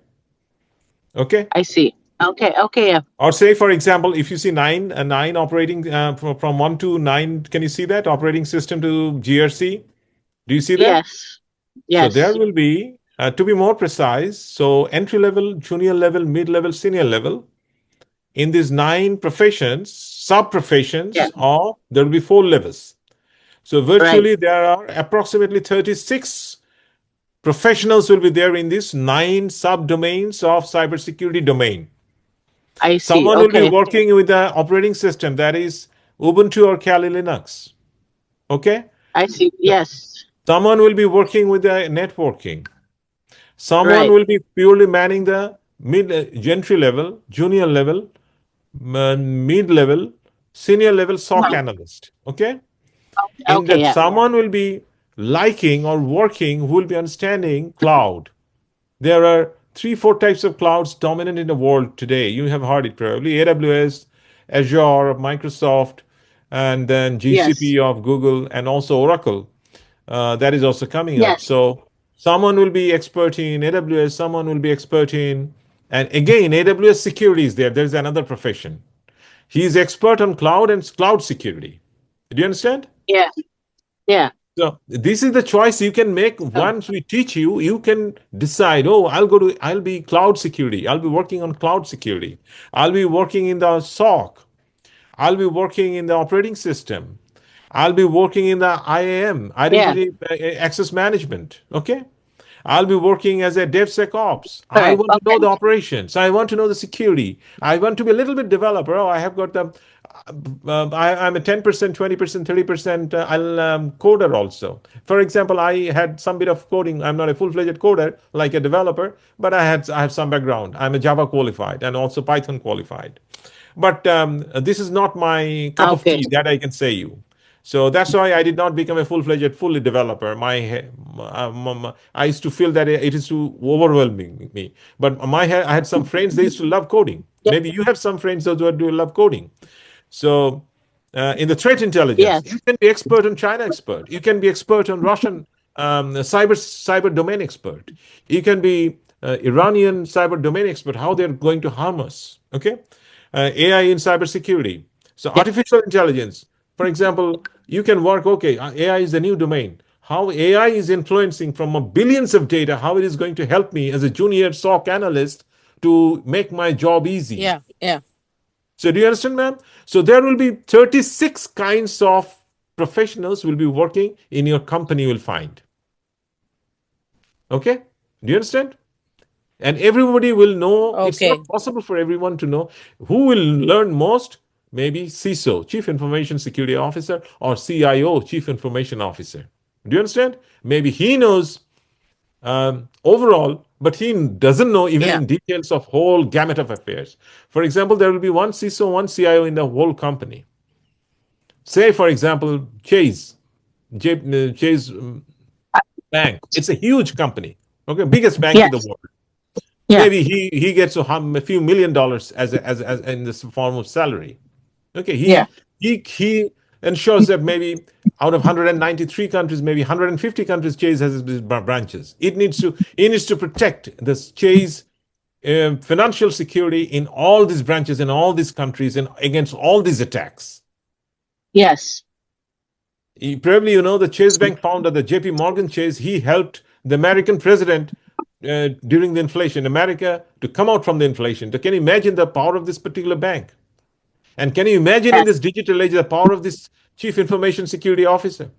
Okay. I see. Okay, yeah. Or say, for example, if you see nine operating from 1 to 9, can you see that operating system to GRC? Do you see that? Yes, So there yes, will be, to be more precise, so entry level, junior level, mid level, senior level. In these 9 professions, sub yeah, professions, or there will be 4 levels. So right. virtually there are approximately 36 professionals will be there in these 9 subdomains of cybersecurity domain. I see. Someone will be Okay, working with the operating system that is Ubuntu or Kali Linux. Okay. I see. Yes, Someone will be working with the networking. Someone right. will be purely manning the mid entry level, junior level, mid level, senior level SOC Uh-huh. analyst. Okay. In Okay, that, yeah. someone will be liking or working who will be understanding cloud. There are 3, 4 types of clouds dominant in the world today. You have heard it probably: AWS, Azure of Microsoft, and then Yes, GCP of Google, and also Oracle. That is also coming up. yes, So someone will be expert in AWS, someone will be expert in, and again, AWS security is there. There's another profession. He is expert on cloud and cloud security. Do you understand? Yeah. Yeah. So this is the choice you can make. Once we teach you, you can decide, oh, I'll be cloud security. I'll be working on cloud security. I'll be working in the SOC. I'll be working in the operating system. I'll be working in the IAM, Yeah. identity access management. Okay. I'll be working as a DevSecOps. I Correct. want to know Okay. the operations. I want to know the security. I want to be a little bit developer. Oh, I have got the. I'm a 10%, 20%, 30%. I'll coder also. For example, I had some bit of coding. I'm not a full-fledged coder like a developer, but I have some background. I'm a Java qualified and also Python qualified. But this is not my cup of Okay. tea, that I can say you. So that's why I did not become a full-fledged, fully developer. I used to feel that it is too overwhelming me. But I had some friends, they used to love coding. Yeah. Maybe you have some friends those who do love coding. So in the threat intelligence, Yes. you can be expert on China expert. You can be expert on Russian cyber domain expert. You can be Iranian cyber domain expert, how they're going to harm us. Okay, AI in cybersecurity. So Yeah. artificial intelligence, for example, you can work. Okay, AI is the new domain. How AI is influencing from billions of data, how it is going to help me as a junior SOC analyst to make my job easy. Yeah. Yeah. So do you understand, ma'am? So there will be 36 kinds of professionals will be working in your company, you will find. Okay? Do you understand? And everybody will know. It's not Okay. possible for everyone to know. Who will learn most? Maybe CISO, Chief Information Security Officer, or CIO, Chief Information Officer. Do you understand? Maybe he knows overall, but he doesn't know even Yeah. in details of whole gamut of affairs. For example, there will be one CISO, one CIO in the whole company. Say, for example, Chase Bank. It's a huge company. Okay, biggest bank in the Yes. world. Yeah. Maybe he gets a few $1 million as in this form of salary. Okay, Yeah. he ensures that maybe out of 193 countries, maybe 150 countries, Chase has these branches. He needs to protect this Chase financial security in all these branches in all these countries and against all these attacks. Yes. Probably you know the Chase Bank founder, the J.P. Morgan Chase. He helped the American president during the inflation, America to come out from the inflation. Can you imagine the power of this particular bank? And can you imagine in Yes. this digital age the power of this chief information security officer?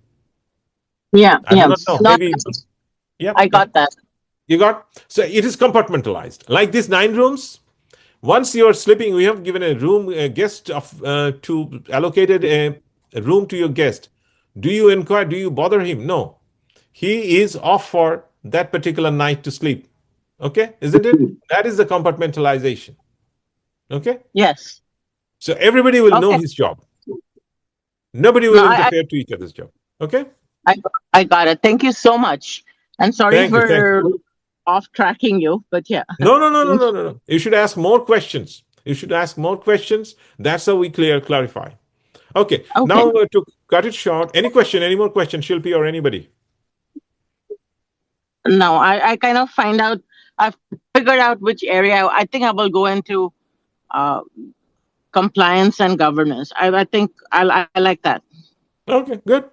Yeah. I do Yeah. not know. No, Maybe, yeah. I got that. You got? So it is compartmentalized. Like these 9 rooms, once you're sleeping, we have given a guest to allocated a room to your guest. Do you inquire? Do you bother him? No. He is off for that particular night to sleep. Okay? Isn't it? That is the compartmentalization. Okay? Yes. So everybody will know Okay. his job. Nobody No, will interfere to each other's job. Okay? I got it. Thank you so much. And sorry Thank you. Thank for you. off tracking you, but yeah. No. You should ask more questions. You should ask more questions. That's how we clarify. Okay. Okay. Now to cut it short, any more questions, Shilpi or anybody? No, I kind of I've figured out which area. I think I will go into compliance and governance. I think I like that. Okay, good.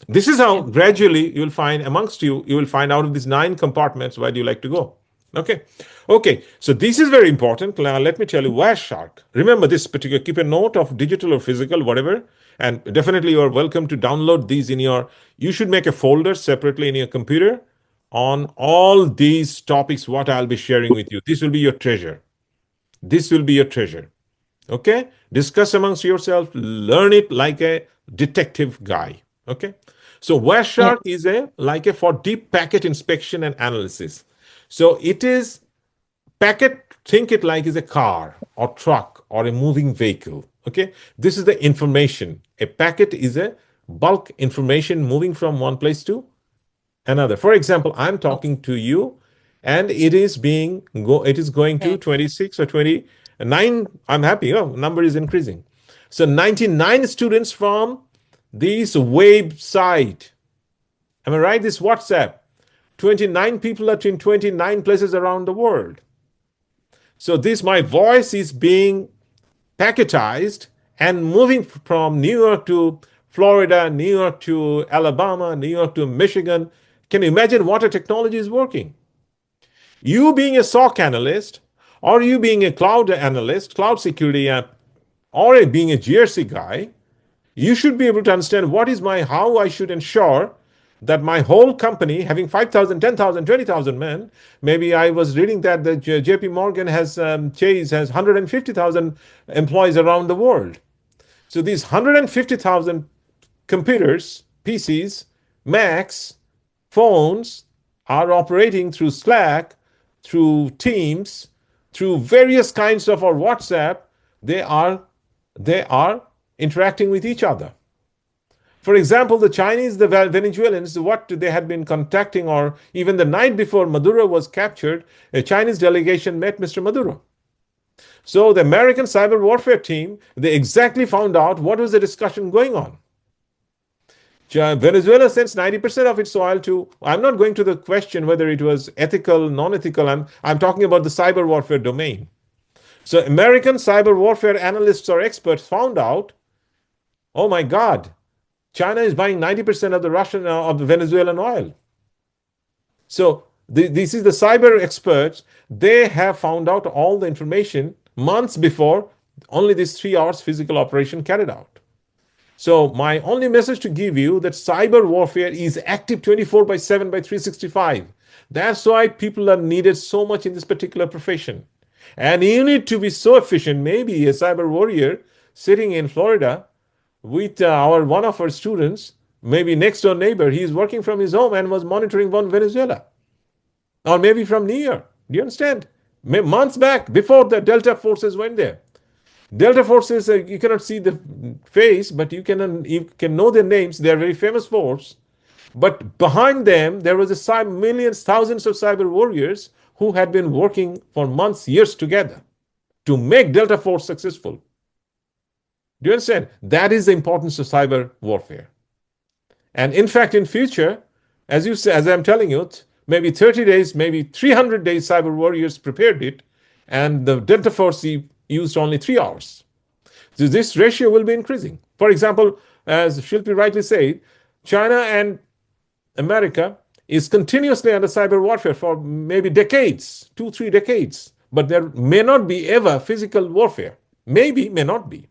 This is how gradually you will find amongst you will find out of these 9 compartments where do you like to go. Okay. So this is very important. Now, let me tell you, Wireshark. Remember this particular. Keep a note of digital or physical, whatever. And definitely you are welcome to download these in your. You should make a folder separately in your computer on all these topics. What I'll be sharing with you. This will be your treasure. This will be your treasure. Okay, discuss amongst yourself, learn it like a detective guy. Okay, so Wireshark is like a for deep packet inspection and analysis. So it is packet, think it like is a car or truck or a moving vehicle. Okay, this is the information. A packet is a bulk information moving from one place to another. For example, I'm talking to you and it is going to 26 or 29. I'm happy. Oh, number is increasing. So 99 students from this website. Am I right? This WhatsApp. 29 people are in 29 places around the world. So my voice is being packetized and moving from New York to Florida, New York to Alabama, New York to Michigan. Can you imagine what a technology is working? You being a SOC analyst, or you being a cloud analyst, cloud security app, or being a GRC guy, you should be able to understand how I should ensure that my whole company, having 5,000, 10,000, 20,000 men, maybe I was reading that the JP Morgan Chase has 150,000 employees around the world. So these 150,000 computers, PCs, Macs, phones are operating through Slack, through Teams, through various kinds of, or WhatsApp. They are interacting with each other. For example, the Chinese, the Venezuelans, what they had been contacting, or even the night before Maduro was captured, a Chinese delegation met Mr. Maduro. So the American cyber warfare team, they exactly found out what was the discussion going on. Venezuela sends 90% of its oil to, I'm not going to the question whether it was ethical, non-ethical, I'm talking about the cyber warfare domain. So American cyber warfare analysts or experts found out, oh my God, China is buying 90% of the Venezuelan oil. So this is the cyber experts. They have found out all the information months before only this 3 hours physical operation carried out. So my only message to give you that cyber warfare is active 24/7 by 365. That's why people are needed so much in this particular profession. And you need to be so efficient. Maybe a cyber warrior sitting in Florida with one of our students, maybe next door neighbor, he is working from his home and was monitoring one Venezuela. Or maybe from New York. Do you understand? Months back, before the Delta forces went there. Delta forces, you cannot see the face, but you can know their names. They are very famous force. But behind them, there was millions, thousands of cyber warriors who had been working for months, years together to make Delta Force successful. Do you understand? That is the importance of cyber warfare. And in fact, in future, as you say, as I'm telling you, maybe 30 days, maybe 300 days, cyber warriors prepared it, and the Delta Force used only 3 hours. So this ratio will be increasing. For example, as Shilpi rightly said, China and America is continuously under cyber warfare for maybe decades, 2-3 decades. But there may not be ever physical warfare. Maybe, may not be.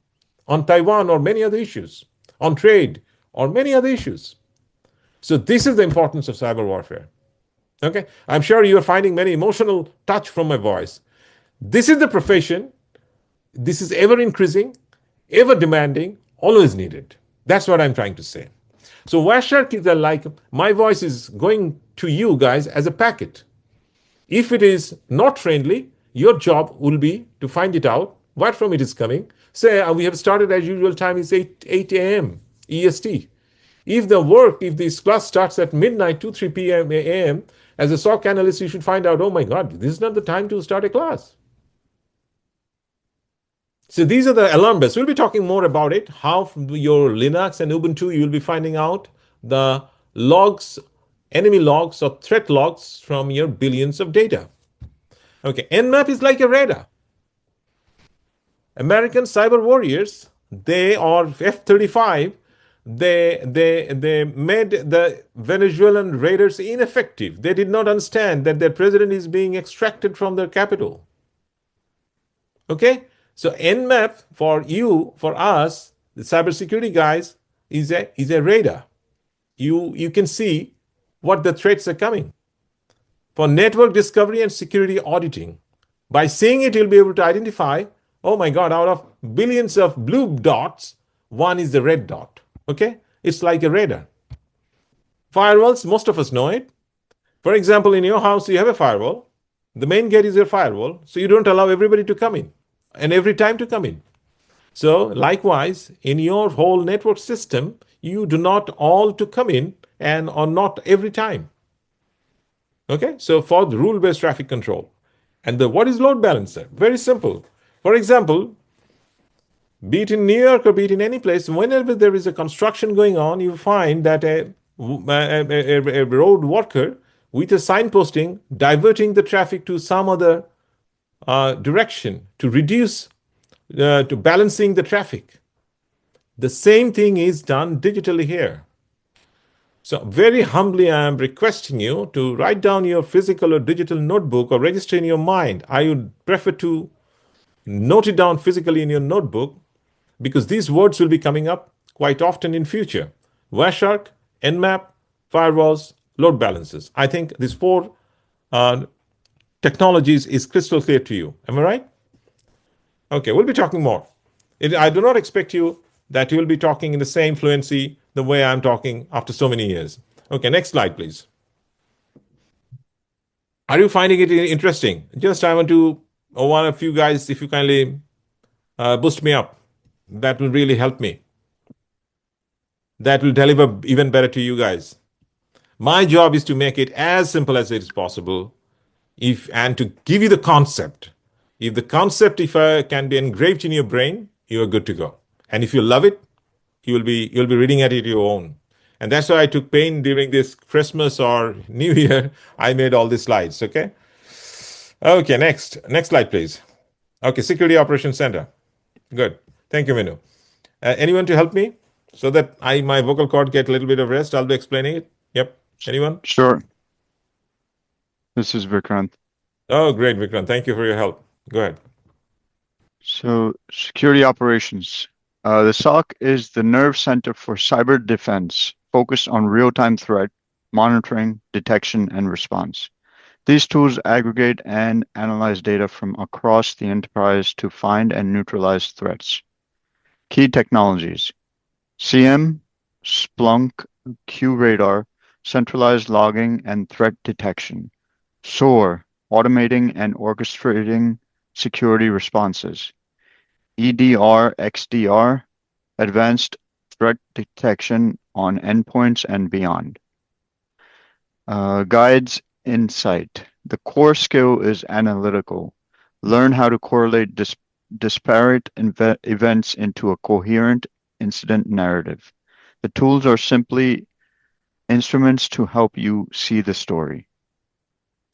On Taiwan or many other issues, on trade or many other issues. So this is the importance of cyber warfare. Okay, I'm sure you are finding many emotional touch from my voice. This is the profession. This is ever increasing, ever demanding, always needed. That's what I'm trying to say. So Wireshark is like, my voice is going to you guys as a packet. If it is not friendly, your job will be to find it out, what from it is coming. Say we have started as usual time is 8 a.m. EST. If this class starts at midnight, 2-3 p.m. a.m., as a SOC analyst, you should find out, oh my God, this is not the time to start a class. So these are the alarm bells. We'll be talking more about it, how your Linux and Ubuntu, you'll be finding out the logs, enemy logs or threat logs from your billions of data. Okay, Nmap is like a radar. American cyber warriors, they are F-35, they made the Venezuelan raiders ineffective. They did not understand that their president is being extracted from their capital. Okay? So Nmap for you, for us, the cybersecurity guys, is a radar. You can see what the threats are coming. For network discovery and security auditing, by seeing it, you'll be able to identify, oh my God, out of billions of blue dots, one is the red dot. Okay? It's like a radar. Firewalls, most of us know it. For example, in your house, you have a firewall. The main gate is your firewall, so you don't allow everybody to come in and every time to come in. So likewise, in your whole network system, you do not all to come in and or not every time. Okay? So for the rule-based traffic control. And what is load balancer? Very simple. For example, be it in New York or be it in any place, whenever there is a construction going on, you find that a road worker with a signposting diverting the traffic to some other direction to reduce, to balancing the traffic. The same thing is done digitally here. So very humbly, I am requesting you to write down your physical or digital notebook or register in your mind. I would prefer to note it down physically in your notebook because these words will be coming up quite often in future. Wireshark, Nmap, firewalls, load balancers. I think these four uh, technologies is crystal clear to you. Am I right? Okay, we'll be talking more. I do not expect you that you will be talking in the same fluency the way I'm talking after so many years. Okay, next slide, please. Are you finding it interesting? Just I want to one of you guys, if you kindly boost me up, that will really help me. That will deliver even better to you guys. My job is to make it as simple as it is possible, and to give you the concept. If the concept, can be engraved in your brain, you are good to go. And if you love it, you'll be reading at it your own. And that's why I took pain during this Christmas or New Year. I made all these slides. Okay. Okay. Next slide, please. Okay. Security Operations Center. Good. Thank you, Minu. Anyone to help me so that my vocal cord get a little bit of rest? I'll be explaining it. Yep. Anyone? Sure. This is Vikrant. Oh, great, Vikrant. Thank you for your help. Go ahead. So, security operations. The SOC is the nerve center for cyber defense, focused on real-time threat monitoring, detection, and response. These tools aggregate and analyze data from across the enterprise to find and neutralize threats. Key technologies: CM, Splunk, QRadar, centralized logging and threat detection. SOAR, automating and orchestrating security responses. EDR, XDR, advanced threat detection on endpoints and beyond. Guides insight. The core skill is analytical. Learn how to correlate disparate events into a coherent incident narrative. The tools are simply instruments to help you see the story.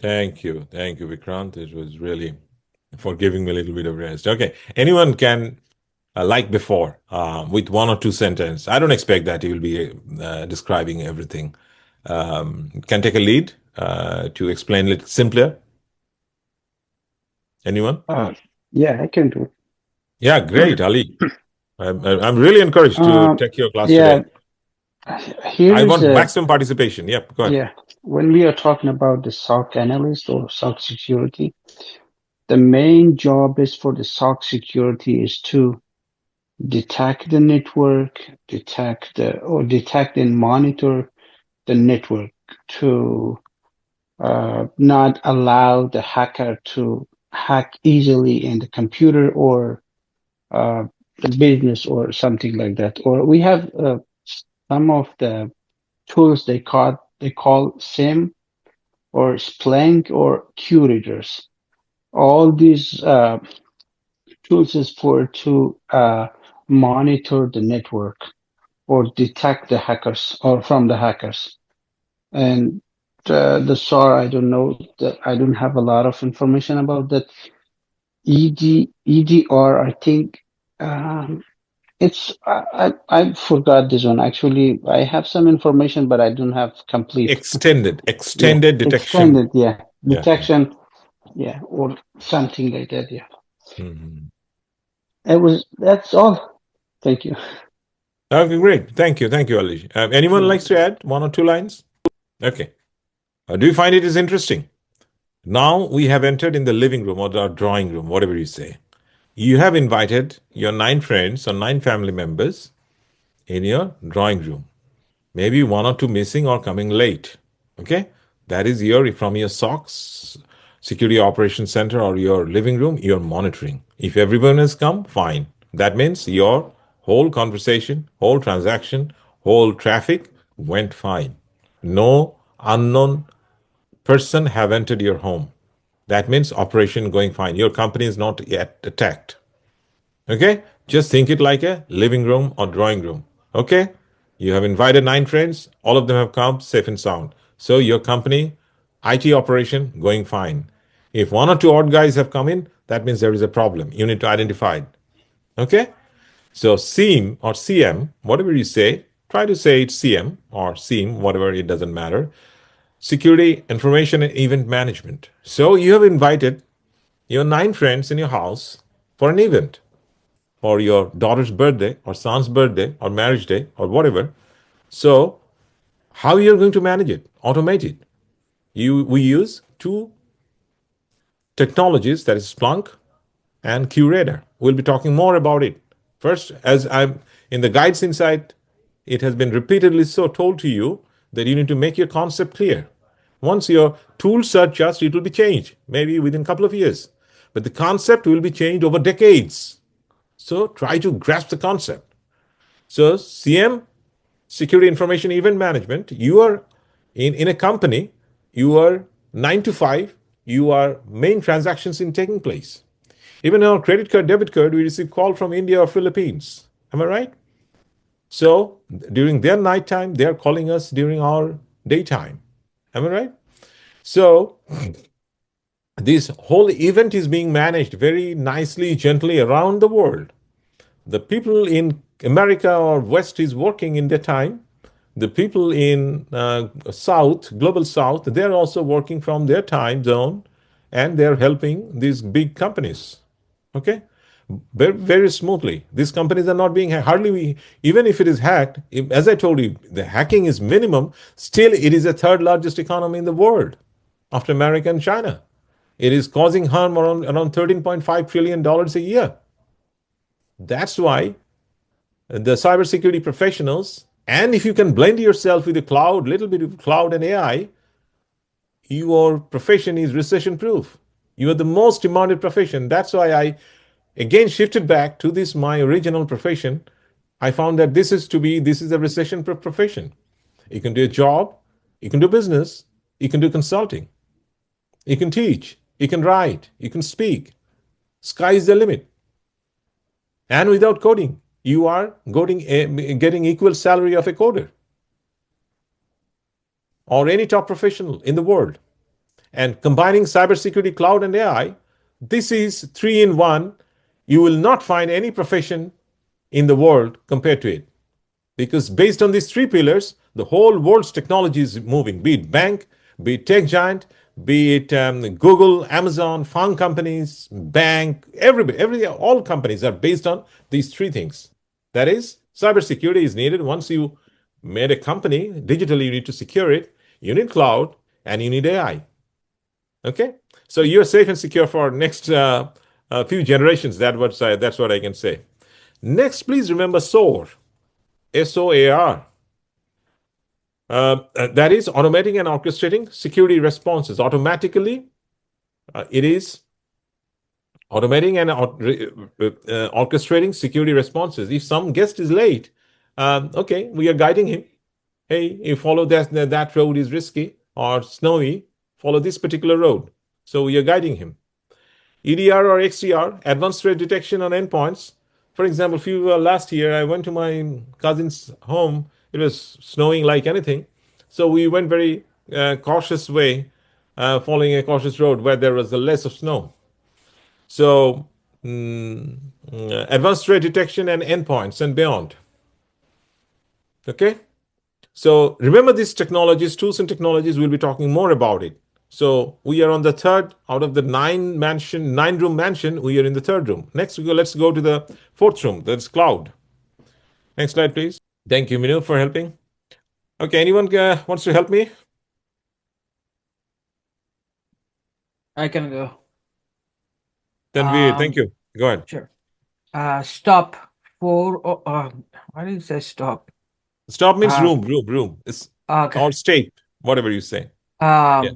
Thank you, Vikrant. It was really for giving me a little bit of rest. Okay, anyone can, like before, with one or two sentences. I don't expect that you will be describing everything. Can take a lead to explain a little simpler. Anyone? Yeah, I can do it. Yeah, great, Ali. I'm really encouraged to take your class today. I want maximum participation. Yep, go ahead. Yeah, when we are talking about the SOC analyst or SOC security, the main job is for the SOC security is to detect the network, detect and monitor the network to not allow the hacker to hack easily in the computer or the business or something like that. Or we have some of the tools they call SIM or Splunk or QRadars. All these tools is to monitor the network or detect the hackers or from the hackers. And the SOAR, I don't know, that I don't have a lot of information about that. EDR, I think it's I forgot this one. Actually, I have some information, but I don't have complete. Extended detection. Extended, yeah. Detection, yeah, or something like that, yeah. Mm-hmm. That's all. Thank you. Okay, great. Thank you, Ali. Anyone likes to add one or two lines? Okay. Do you find it is interesting? Now we have entered in the living room or the drawing room, whatever you say. You have invited your 9 friends or 9 family members in your drawing room. Maybe 1 or 2 missing or coming late. Okay? That is from your SOCs, Security Operations Center, or your living room, you're monitoring. If everyone has come, fine. That means your whole conversation, whole transaction, whole traffic went fine. No unknown person have entered your home. That means operation going fine. Your company is not yet attacked. Okay? Just think it like a living room or drawing room. Okay? You have invited 9 friends. All of them have come safe and sound. So your company, IT operation going fine. If 1 or 2 odd guys have come in, that means there is a problem. You need to identify it. Okay? So SIEM or CM, whatever you say, try to say it's CM or SIEM, whatever, it doesn't matter. Security, information, and event management. So you have invited your 9 friends in your house for an event, for your daughter's birthday or son's birthday or marriage day or whatever. So how you're going to manage it, automate it? We use 2 technologies, that is Splunk and QRadar. We'll be talking more about it. First, as I'm in the guides inside, it has been repeatedly so told to you that you need to make your concept clear. Once your tools are just, it will be changed, maybe within a couple of years. But the concept will be changed over decades. So try to grasp the concept. So CM, Security Information Event Management, you are in a company, you are 9 to 5, you are main transactions in taking place. Even on our credit card, debit card, we receive call from India or Philippines. Am I right? So during their nighttime, they are calling us during our daytime. Am I right? So this whole event is being managed very nicely, gently around the world. The people in America or West is working in their time. The people in South, global South, they're also working from their time zone, and they're helping these big companies. Okay, very, very smoothly. These companies are not being hardly, even if it is hacked, as I told you, the hacking is minimum. Still, it is the 3rd largest economy in the world after America and China. It is causing harm around $13.5 trillion a year. That's why the cybersecurity professionals, and if you can blend yourself with the cloud, little bit of cloud and AI, your profession is recession proof. You are the most demanded profession. That's why I again shifted back to this my original profession. I found that this is a recession proof profession. You can do a job, you can do business, you can do consulting, you can teach, you can write, you can speak. Sky is the limit. And without coding, you are getting equal salary of a coder or any top professional in the world. And combining cybersecurity, cloud, and AI, this is 3 in 1. You will not find any profession in the world compared to it. Because based on these 3 pillars, the whole world's technology is moving, be it bank, be it tech giant, be it Google, Amazon, farm companies, bank, all companies are based on these 3 things. That is, cybersecurity is needed. Once you made a company, digitally you need to secure it, you need cloud, and you need AI. Okay? So you're safe and secure for next few generations. That's what I can say. Next, please remember SOAR. SOAR. That is automating and orchestrating security responses automatically. It is automating and orchestrating security responses. If some guest is late, okay, we are guiding him. Hey, you follow that road is risky or snowy, follow this particular road. So we are guiding him. EDR or XDR, advanced threat detection on endpoints. For example, last year, I went to my cousin's home. It was snowing like anything. So we went very cautious way, following a cautious road where there was less of snow. So advanced threat detection and endpoints and beyond. Okay? So remember these technologies, tools and technologies, we'll be talking more about it. So we are on the 3rd out of the 9-room mansion. We are in the 3rd room. Next, let's go to the 4th room. That's cloud. Next slide, please. Thank you, Minu, for helping. Okay, anyone wants to help me? I can go. Tanveer, thank you. Go ahead. Sure. Stop for. Why did you say stop? Stop means room. It's Okay. or state, whatever you say. Yeah.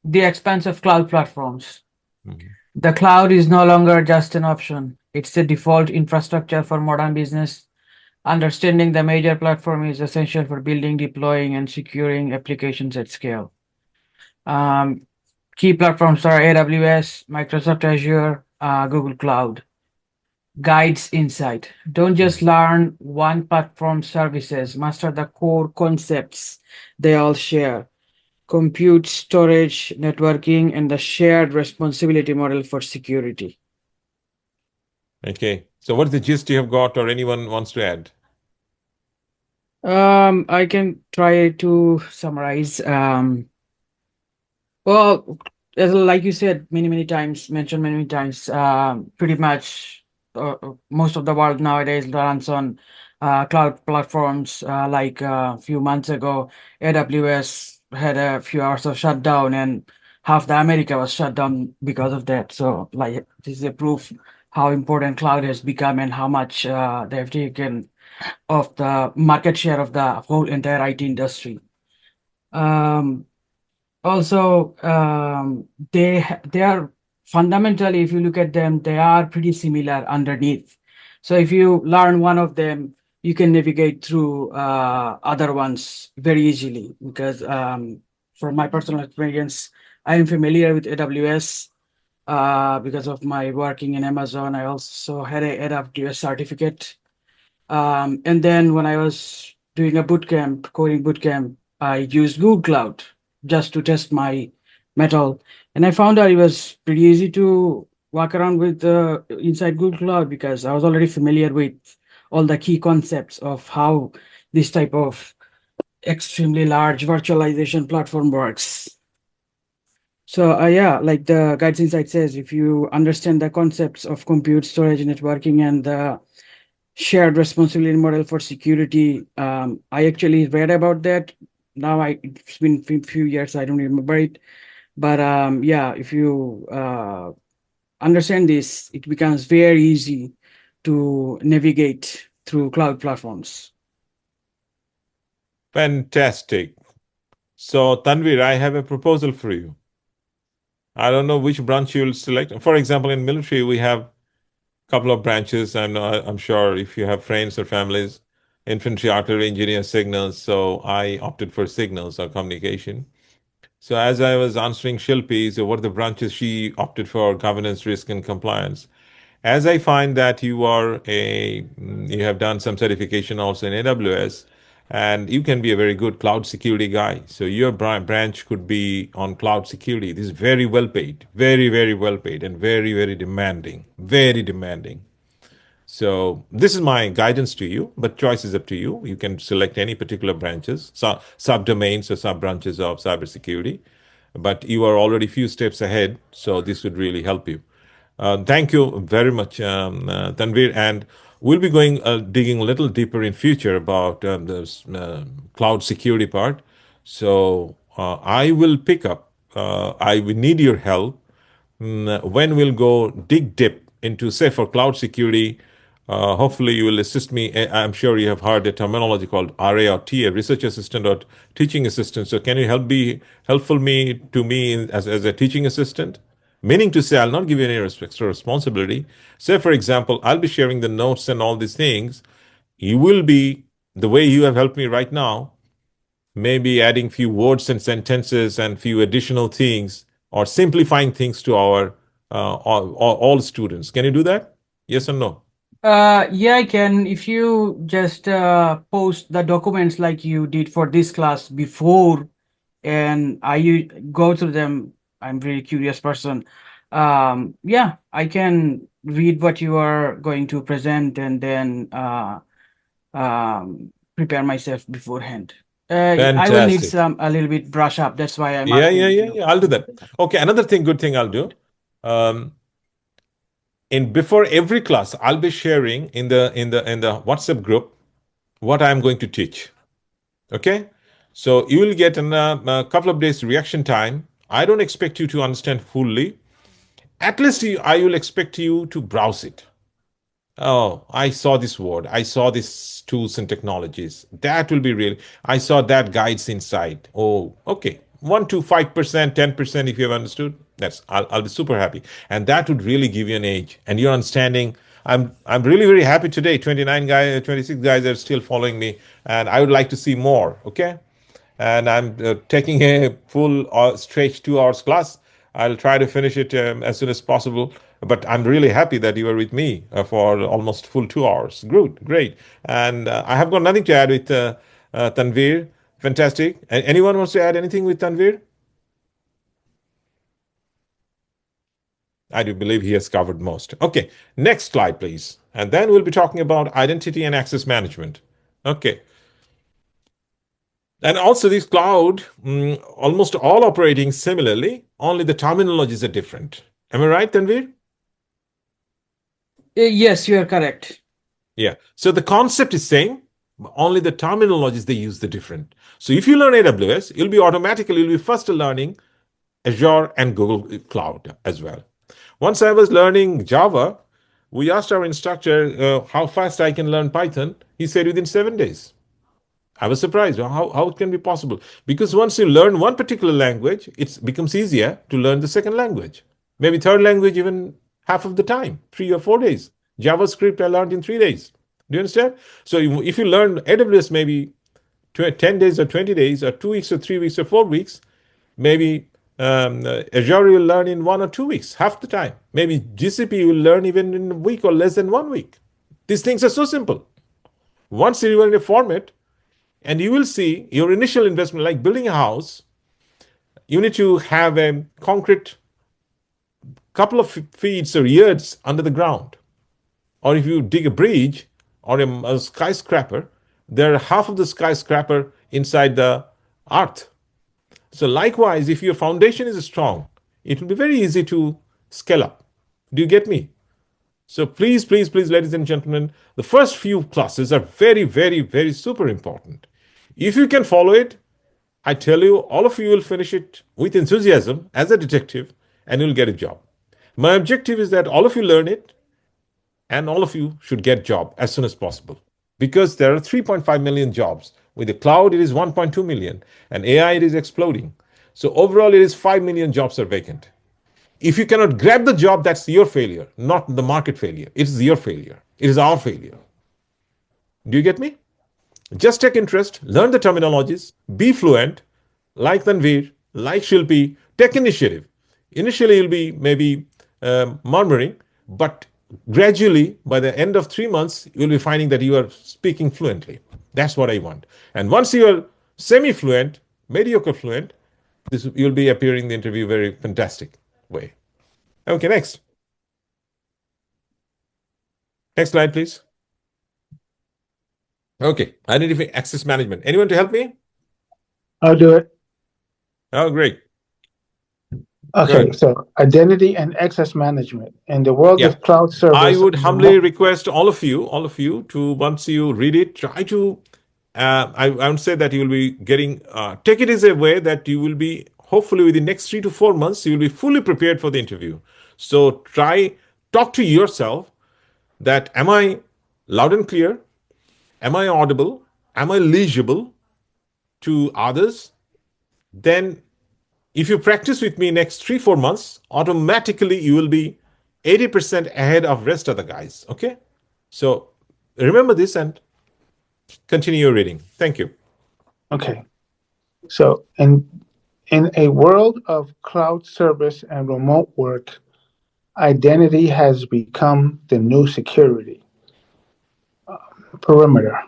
The expense of cloud platforms. Mhm. The cloud is no longer just an option. It's the default infrastructure for modern business. Understanding the major platform is essential for building, deploying, and securing applications at scale. Key platforms are AWS, Microsoft Azure, Google Cloud. Guides insight. Don't just learn one platform services, master the core concepts they all share. Compute, storage, networking, and the shared responsibility model for security. Okay. So what is the gist you have got, or anyone wants to add? I can try to summarize. Well, like you said many times, mentioned many times, pretty much most of the world nowadays runs on cloud platforms. Like a few months ago, AWS had a few hours of shutdown, and half the America was shut down because of that. So, like, this is a proof how important cloud has become and how much they have taken of the market share of the whole entire IT industry. Um, Also, they are fundamentally, if you look at them, they are pretty similar underneath. So if you learn one of them, you can navigate through other ones very easily. Because from my personal experience, I am familiar with AWS because of my working in Amazon. I also had a AWS certificate. And then when I was doing a bootcamp, coding bootcamp, I used Google Cloud just to test my metal. And I found out it was pretty easy to walk around with inside Google Cloud because I was already familiar with all the key concepts of how this type of extremely large virtualization platform works. So yeah, like the Guides Insight says, if you understand the concepts of compute, storage, networking, and the shared responsibility model for security. I actually read about that. Now it's been a few years, I don't remember it. But yeah, if you understand this, it becomes very easy to navigate through cloud platforms. Fantastic. So, Tanvir, I have a proposal for you. I don't know which branch you'll select. For example, in military, we have a couple of branches. I'm sure if you have friends or families, infantry, artillery, engineer, signals. So I opted for signals or communication. So as I was answering Shilpi, so what are the branches she opted for? Governance, risk, and compliance. As I find that you have done some certification also in AWS, and you can be a very good cloud security guy. So your branch could be on cloud security. This is very well paid, very well paid, and very demanding, very demanding. So this is my guidance to you, but choice is up to you. You can select any particular branches, subdomains or sub branches of cybersecurity, but you are already few steps ahead. So this would really help you. Thank you very much, Tanvir, and we'll be going digging a little deeper in future about this cloud security part. So I will pick up. I will need your help when we'll go dig deep into, say, for cloud security. Hopefully, you will assist me. I'm sure you have heard a terminology called RA or TA, research assistant or teaching assistant. So, can you helpful me to me as a teaching assistant? Meaning to say, I'll not give you any extra responsibility. Say, for example, I'll be sharing the notes and all these things. You will be the way you have helped me right now, maybe adding few words and sentences and few additional things or simplifying things to our all students. Can you do that? Yes or no? Yeah, I can. If you just post the documents like you did for this class before, and I go through them. I'm very curious person. Yeah, I can read what you are going to present and then prepare myself beforehand. I will need Fantastic. some a little bit brush up. That's why I'm Yeah, yeah, asking yeah, you. yeah. I'll do that. Okay, another good thing I'll do. Um, in before every class, I'll be sharing in the WhatsApp group what I'm going to teach. Okay, so you will get in a couple of days reaction time. I don't expect you to understand fully. At least I will expect you to browse it. Oh, I saw this word. I saw these tools and technologies. That will be really. I saw that guides inside. Oh, okay. 1 to 5%, 10%, if you have understood. I'll be super happy. And that would really give you an edge. And your understanding. I'm really very happy today. 29 guys, 26 guys are still following me. And I would like to see more. Okay. And I'm taking a full stretch 2 hours class. I'll try to finish it as soon as possible. But I'm really happy that you are with me for almost full 2 hours. Good, great. And I have got nothing to add with Tanvir. Fantastic. Anyone wants to add anything with Tanvir? I do believe he has covered most. Okay, next slide, please. And then we'll be talking about identity and access management. Okay. And also these cloud, almost all operating similarly, only the terminologies are different. Am I right, Tanvir? Yes, you are correct. Yeah. So the concept is same, only the terminologies they use the different. So if you learn AWS, you'll be first learning Azure and Google Cloud as well. Once I was learning Java, we asked our instructor how fast I can learn Python. He said within 7 days. I was surprised. How it can be possible? Because once you learn one particular language, it becomes easier to learn the second language. Maybe third language even half of the time, 3 or 4 days. JavaScript I learned in 3 days. Do you understand? So if you learn AWS maybe 10 days or 20 days or 2 weeks or 3 weeks or 4 weeks, maybe Azure you will learn in 1 or 2 weeks, half the time. Maybe GCP you will learn even in a week or less than 1 week. These things are so simple. Once you are in a format, and you will see your initial investment, like building a house, you need to have a concrete couple of feet or yards under the ground. Or if you dig a bridge or a skyscraper, there are half of the skyscraper inside the earth. So likewise, if your foundation is strong, it will be very easy to scale up. Do you get me? So please, ladies and gentlemen, the first few classes are very, very, very super important. If you can follow it, I tell you, all of you will finish it with enthusiasm as a detective and you'll get a job. My objective is that all of you learn it and all of you should get a job as soon as possible, because there are 3.5 million jobs. With the cloud, it is 1.2 million, and AI, it is exploding. So overall, it is 5 million jobs are vacant. If you cannot grab the job, that's your failure, not the market failure. It is your failure. It is our failure. Do you get me? Just take interest, learn the terminologies, be fluent, like Tanvir, like Shilpi, take initiative. Initially, you'll be maybe murmuring, but gradually, by the end of 3 months, you'll be finding that you are speaking fluently. That's what I want. And once you are semi-fluent, mediocre fluent, you'll be appearing in the interview very fantastic way. Okay, next. Next slide, please. Okay, identity access management. Anyone to help me? I'll do it. Oh, great. Okay, so identity and access management. In the world Yeah. of cloud service, I would humbly request all of you to, once you read it, try to, I would say that you will be getting, take it as a way that you will be, hopefully within the next 3 to 4 months, you will be fully prepared for the interview. So talk to yourself that, am I loud and clear? Am I audible? Am I legible to others? Then if you practice with me next 3-4 months, automatically you will be 80% ahead of rest of the guys. Okay? So remember this and continue your reading. Thank you. Okay. So in a world of cloud service and remote work, identity has become the new security perimeter.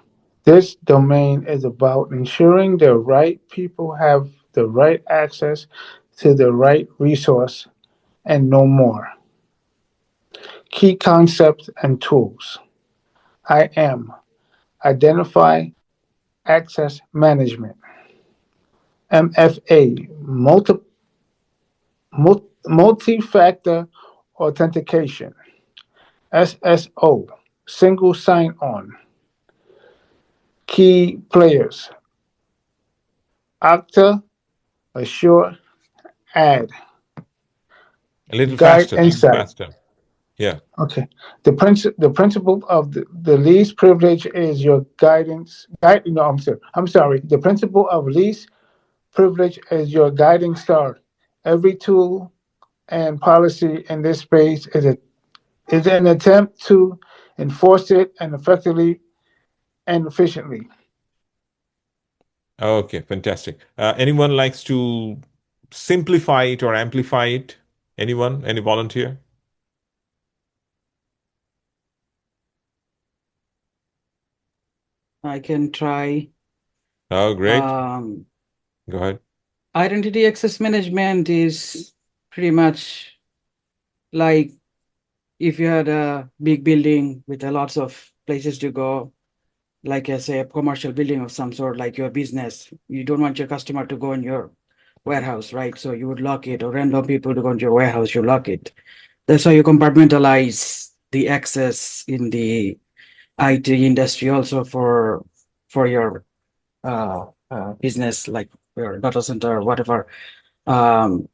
This domain is about ensuring the right people have the right access to the right resource and no more. Key concepts and tools. IAM, Identify Access Management. MFA, multi-factor authentication. SSO, single sign-on. Key players: Okta, Assure, Add. A little Guide faster. insight. Faster. Yeah. Okay. The principle of the least privilege is your guidance. I'm sorry. The principle of least privilege is your guiding star. Every tool and policy in this space is an attempt to enforce it and effectively and efficiently. Okay, fantastic. Anyone likes to simplify it or amplify it? Anyone? Any volunteer? I can try. Oh, great. Go ahead. Identity access management is pretty much like if you had a big building with a lots of places to go, like I say, a commercial building of some sort, like your business, you don't want your customer to go in your warehouse, right? So you would lock it, or random people to go into your warehouse, you lock it. That's how you compartmentalize the access in the IT industry, also for your business, like your data center or whatever. Um,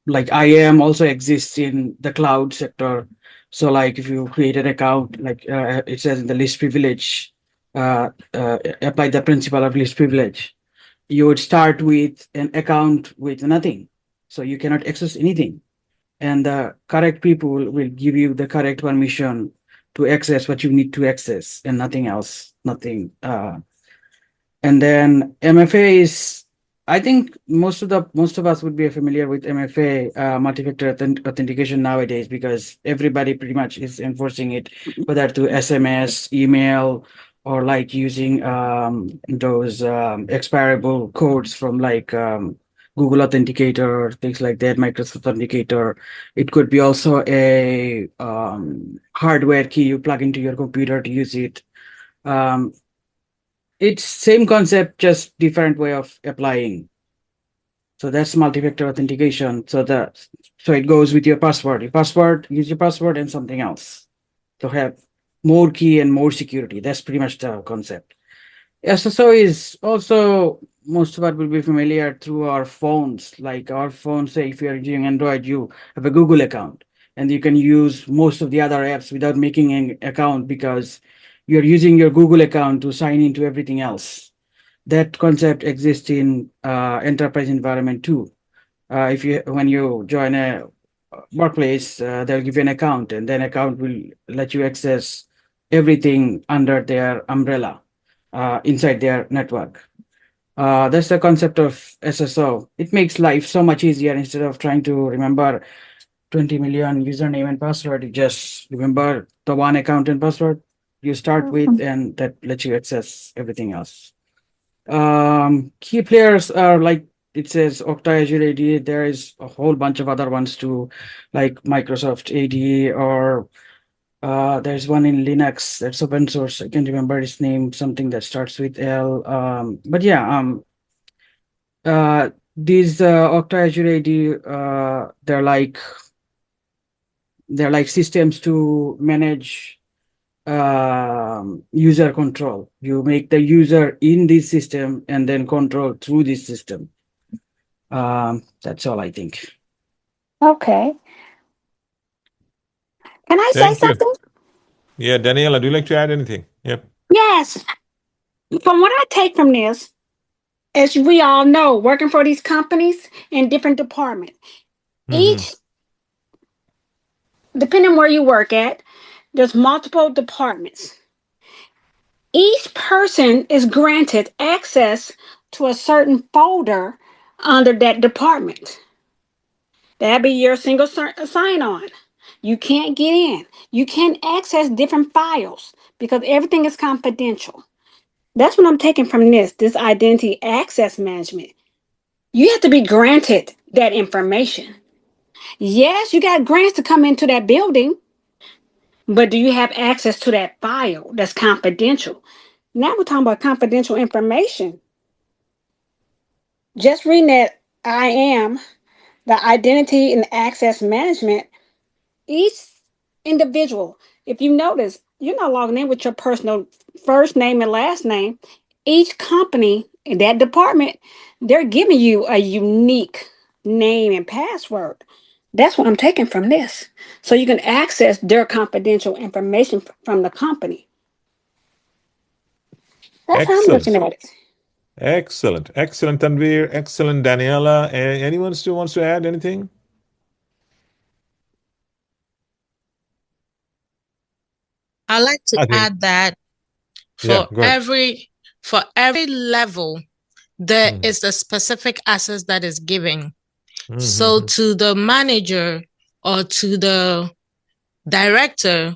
like IAM also exists in the cloud sector. So like if you create an account, like it says in the least privilege, apply the principle of least privilege. You would start with an account with nothing. So you cannot access anything. And the correct people will give you the correct permission to access what you need to access and nothing else, nothing. And then MFA is, I think most of us would be familiar with MFA, multi-factor authentication nowadays, because everybody pretty much is enforcing it, whether through SMS, email, or like using those expirable codes from like Google Authenticator, things like that, Microsoft Authenticator. It could be also a hardware key you plug into your computer to use it. It's same concept, just different way of applying. So that's multi-factor authentication. So it goes with your password. Your password, use your password and something else to have more key and more security. That's pretty much the concept. SSO is also, most of us will be familiar through our phones. Like our phones, say if you're using Android, you have a Google account, and you can use most of the other apps without making an account, because you're using your Google account to sign into everything else. That concept exists in enterprise environment too. When you join a workplace, they'll give you an account, and then account will let you access everything under their umbrella inside their network. That's the concept of SSO. It makes life so much easier. Instead of trying to remember 20 million username and password, you just remember the one account and password you start with, and that lets you access everything else. Key players are like it says Okta Azure AD. There is a whole bunch of other ones too, like Microsoft AD, or there's one in Linux that's open source. I can't remember its name, something that starts with L. But yeah, these Okta Azure AD, they're like systems to manage user control. You make the user in this system and then control through this system. That's all I think. Okay. Can I say Thank you. something? Yeah, Daniela, do you like to add anything? Yep. Yes. From what I take from this, as we all know, working for these companies in different departments, each, depending where you work at, there's multiple departments. Each person is granted access to a certain folder under that department. That'd be your single sign-on. You can't get in. You can't access different files because everything is confidential. That's what I'm taking from this identity access management. You have to be granted that information. Yes, you got grants to come into that building, but do you have access to that file that's confidential? Now we're talking about confidential information. Just reading that the identity and access management, each individual, if you notice, you're not logging in with your personal first name and last name. Each company in that department, they're giving you a unique name and password. That's what I'm taking from this. So you can access their confidential information from the company. That's how I'm looking Excellent. at it. Excellent. Excellent, Tanvir. Excellent, Daniela. Anyone still wants to add anything? I'd like to I think. add that Yeah, for go ahead. every level, there is a specific access that is given. So to the manager or to the director,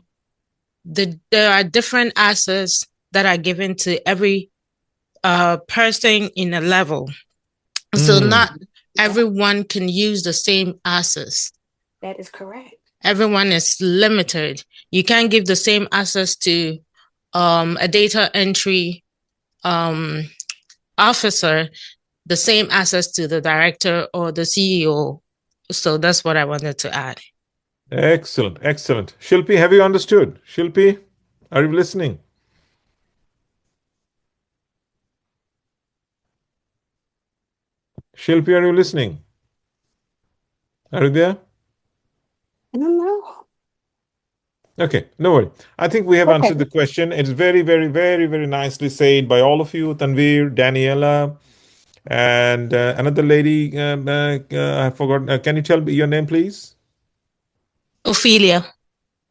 there are different access that are given to every person in a level. So not everyone can use the same access. That is correct. everyone is limited. You can't give the same access to a data entry officer, the same access to the director or the CEO. So that's what I wanted to add. Excellent, excellent. Shilpi, have you understood? Shilpi, are you listening? Shilpi, are you listening? Are you there? I don't know. Okay, no worry. I think we have Okay. answered the question. It's very, very, very, very nicely said by all of you, Tanvir, Daniela, and another lady. I forgot. Can you tell me your name, please? Ophelia.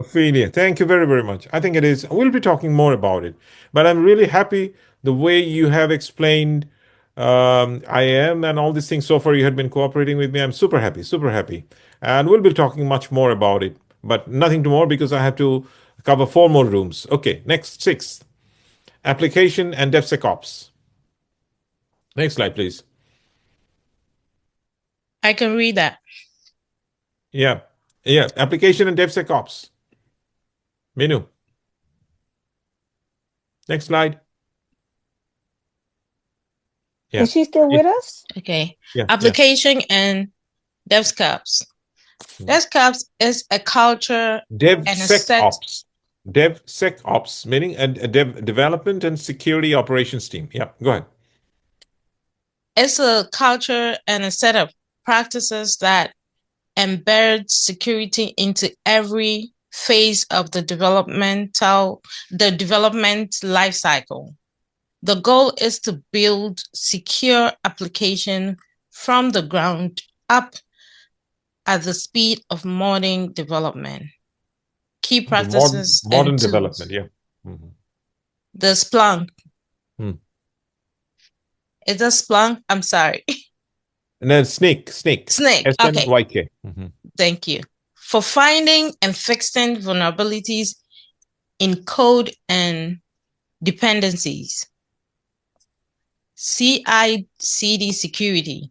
Ophelia. Thank you very, very much. I think it is. We'll be talking more about it. But I'm really happy the way you have explained I am and all these things so far. You had been cooperating with me. I'm super happy, super happy. And we'll be talking much more about it, but nothing more because I have to cover 4 more rooms. Okay, next, 6th. Application and DevSecOps. Next slide, please. I can read that. Yeah. Yeah. Application and DevSecOps. Menu. Next slide. Yeah. Is she still with us? Okay. Yeah. Application and DevSecOps. DevSecOps is a culture and a set. DevSecOps. DevSecOps, meaning a development and security operations team. Yeah, go ahead. It's a culture and a set of practices that embed security into every phase of the development life cycle. The goal is to build secure application from the ground up at the speed of modern development. Key practices modern and development, tools. yeah. Mm-hmm. The Splunk. Is that Splunk? I'm sorry. And then Snake. Okay. SNYK. Mm-hmm. Thank you. For finding and fixing vulnerabilities in code and dependencies. CI/CD security.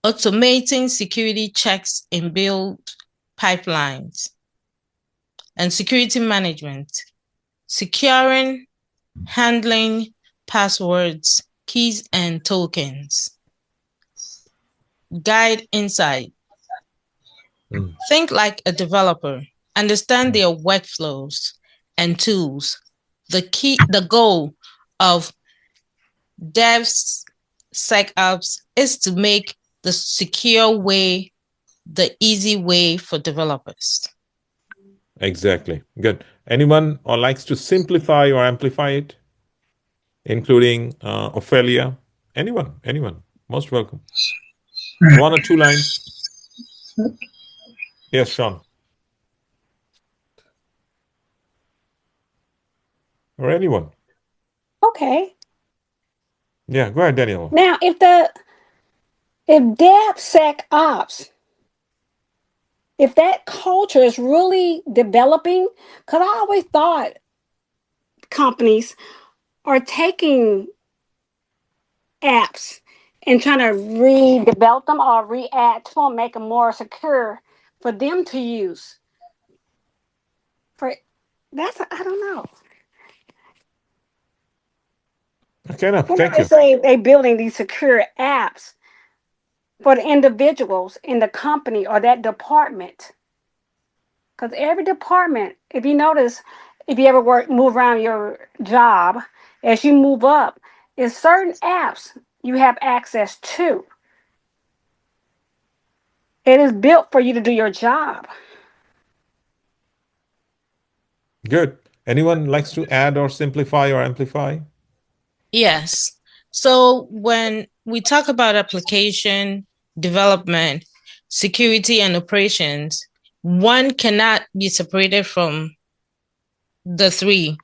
Automating security checks in build pipelines. And security management. Securing, handling passwords, keys, and tokens. Guide insight. Think like a developer. Understand their workflows and tools. The goal of DevSecOps is to make the secure way the easy way for developers. Exactly. Good. Anyone or likes to simplify or amplify it, including Ophelia? Anyone? Most welcome. 1 or 2 lines. Yes, Sean. Or anyone. Okay. Yeah, go ahead, Daniel. Now, if DevSecOps, if that culture is really developing, because I always thought companies are taking apps and trying to redevelop them or re-add to them, make them more secure for them to use. I don't know. Okay, enough. Thank you. Say they're building these secure apps for the individuals in the company or that department. Because every department, if you notice, if you ever move around your job, as you move up, there's certain apps you have access to. It is built for you to do your job. Good. Anyone likes to add or simplify or amplify? Yes. So when we talk about application development, security, and operations, one cannot be separated from the 3.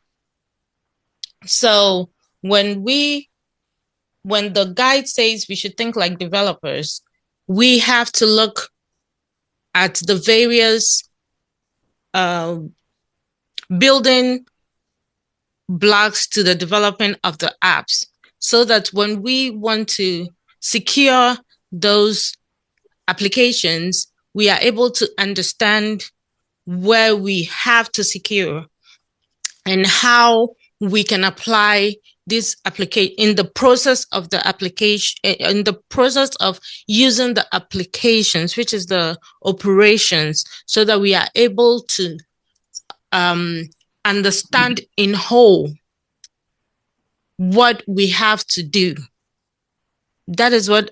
So when the guide says we should think like developers, we have to look at the various building blocks to the development of the apps, so that when we want to secure those applications, we are able to understand where we have to secure and how we can apply this application in the process of the application, in the process of using the applications, which is the operations, so that we are able to understand in whole what we have to do. That is what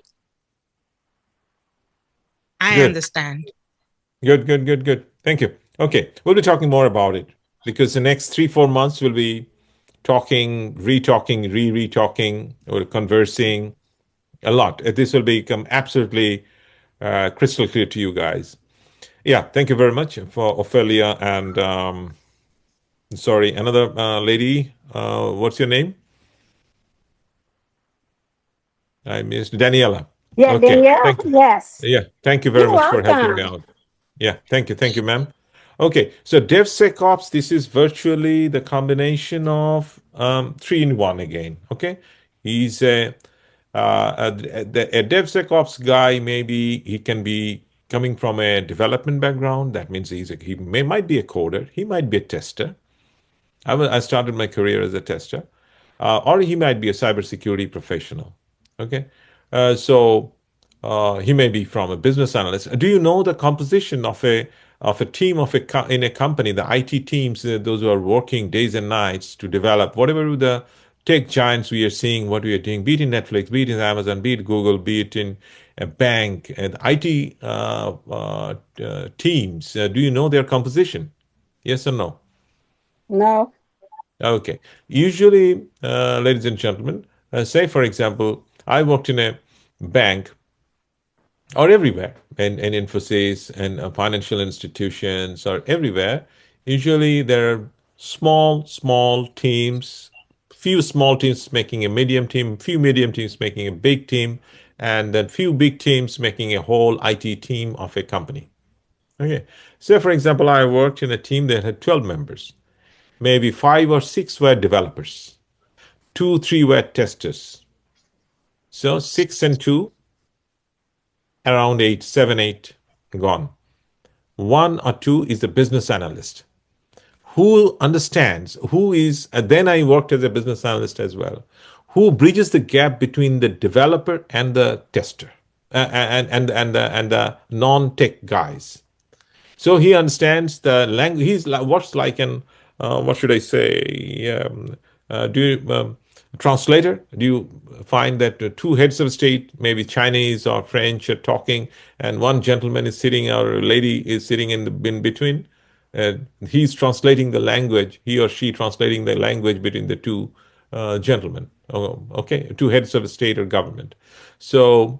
I understand. Good. Thank you. Okay, we'll be talking more about it because the next 3-4 months we'll be talking, re-talking, re-talking, or conversing a lot. This will become absolutely crystal clear to you guys. Yeah, thank you very much for Ophelia and sorry, another lady. What's your name? I missed Daniela. Yeah, Okay, Danielle. thank you. Yes. Yeah, thank you very You're much for helping me welcome. out. Yeah, thank you, ma'am. Okay, so DevSecOps, this is virtually the combination of 3-in-1 again. Okay, he's a DevSecOps guy. Maybe he can be coming from a development background. That means might be a coder. He might be a tester. I started my career as a tester, or he might be a cybersecurity professional. Okay, so he may be from a business analyst. Do you know the composition of a team in a company? The IT teams, those who are working days and nights to develop whatever the tech giants we are seeing, what we are doing, be it in Netflix, be it in Amazon, be it Google, be it in a bank, and IT teams. Do you know their composition? Yes or no? No. Okay. Usually, ladies and gentlemen, say for example, I worked in a bank or everywhere, in Infosys and financial institutions or everywhere. Usually, there are small teams, few small teams making a medium team, few medium teams making a big team, and then few big teams making a whole IT team of a company. Okay. So, for example, I worked in a team that had 12 members. Maybe 5 or 6 were developers, 2, 3 were testers. So 6 and 2, around 8, 7, 8 gone. 1 or 2 is the business analyst who understands, who is, and then I worked as a business analyst as well, who bridges the gap between the developer and the tester and the non-tech guys. So he understands the language. He's like, what's like an what should I say? Do you translator? Do you find that two heads of state, maybe Chinese or French, are talking, and one gentleman is sitting or a lady is sitting in between? He's translating the language. He or she translating the language between the two gentlemen. Oh, okay, two heads of state or government. So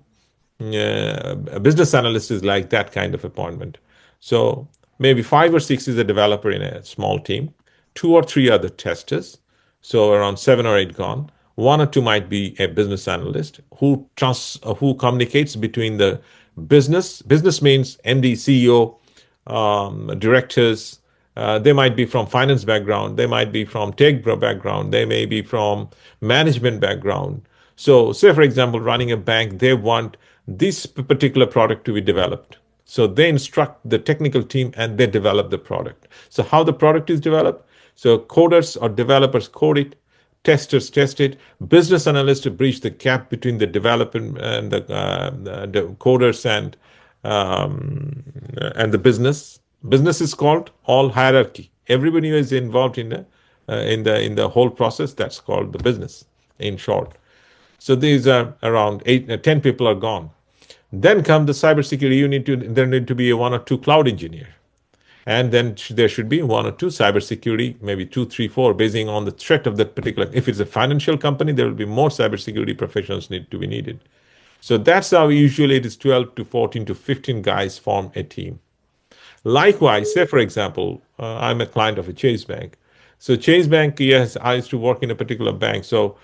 a business analyst is like that kind of appointment. So maybe 5 or 6 is a developer in a small team, 2 or 3 are the testers. So around 7 or 8 gone. 1 or 2 might be a business analyst who communicates between the business. Business means MD, CEO, directors. They might be from finance background. They might be from tech background. They may be from management background. So, say for example, running a bank, they want this particular product to be developed. So they instruct the technical team and they develop the product. So how the product is developed? So coders or developers code it, testers test it, business analysts to bridge the gap between the developer and the coders and the business. Business is called all hierarchy. Everybody who is involved in the whole process. That's called the business, in short. So these are around 10 people are gone. Then come the cybersecurity. There need to be a 1 or 2 cloud engineer, and then there should be 1 or 2 cybersecurity, maybe 2, 3, 4, basing on the threat of that particular. If it's a financial company, there will be more cybersecurity professionals need to be needed. So that's how usually it is 12 to 14 to 15 guys form a team. Likewise, say for example, I'm a client of a Chase Bank. So Chase Bank, yes, I used to work in a particular bank. So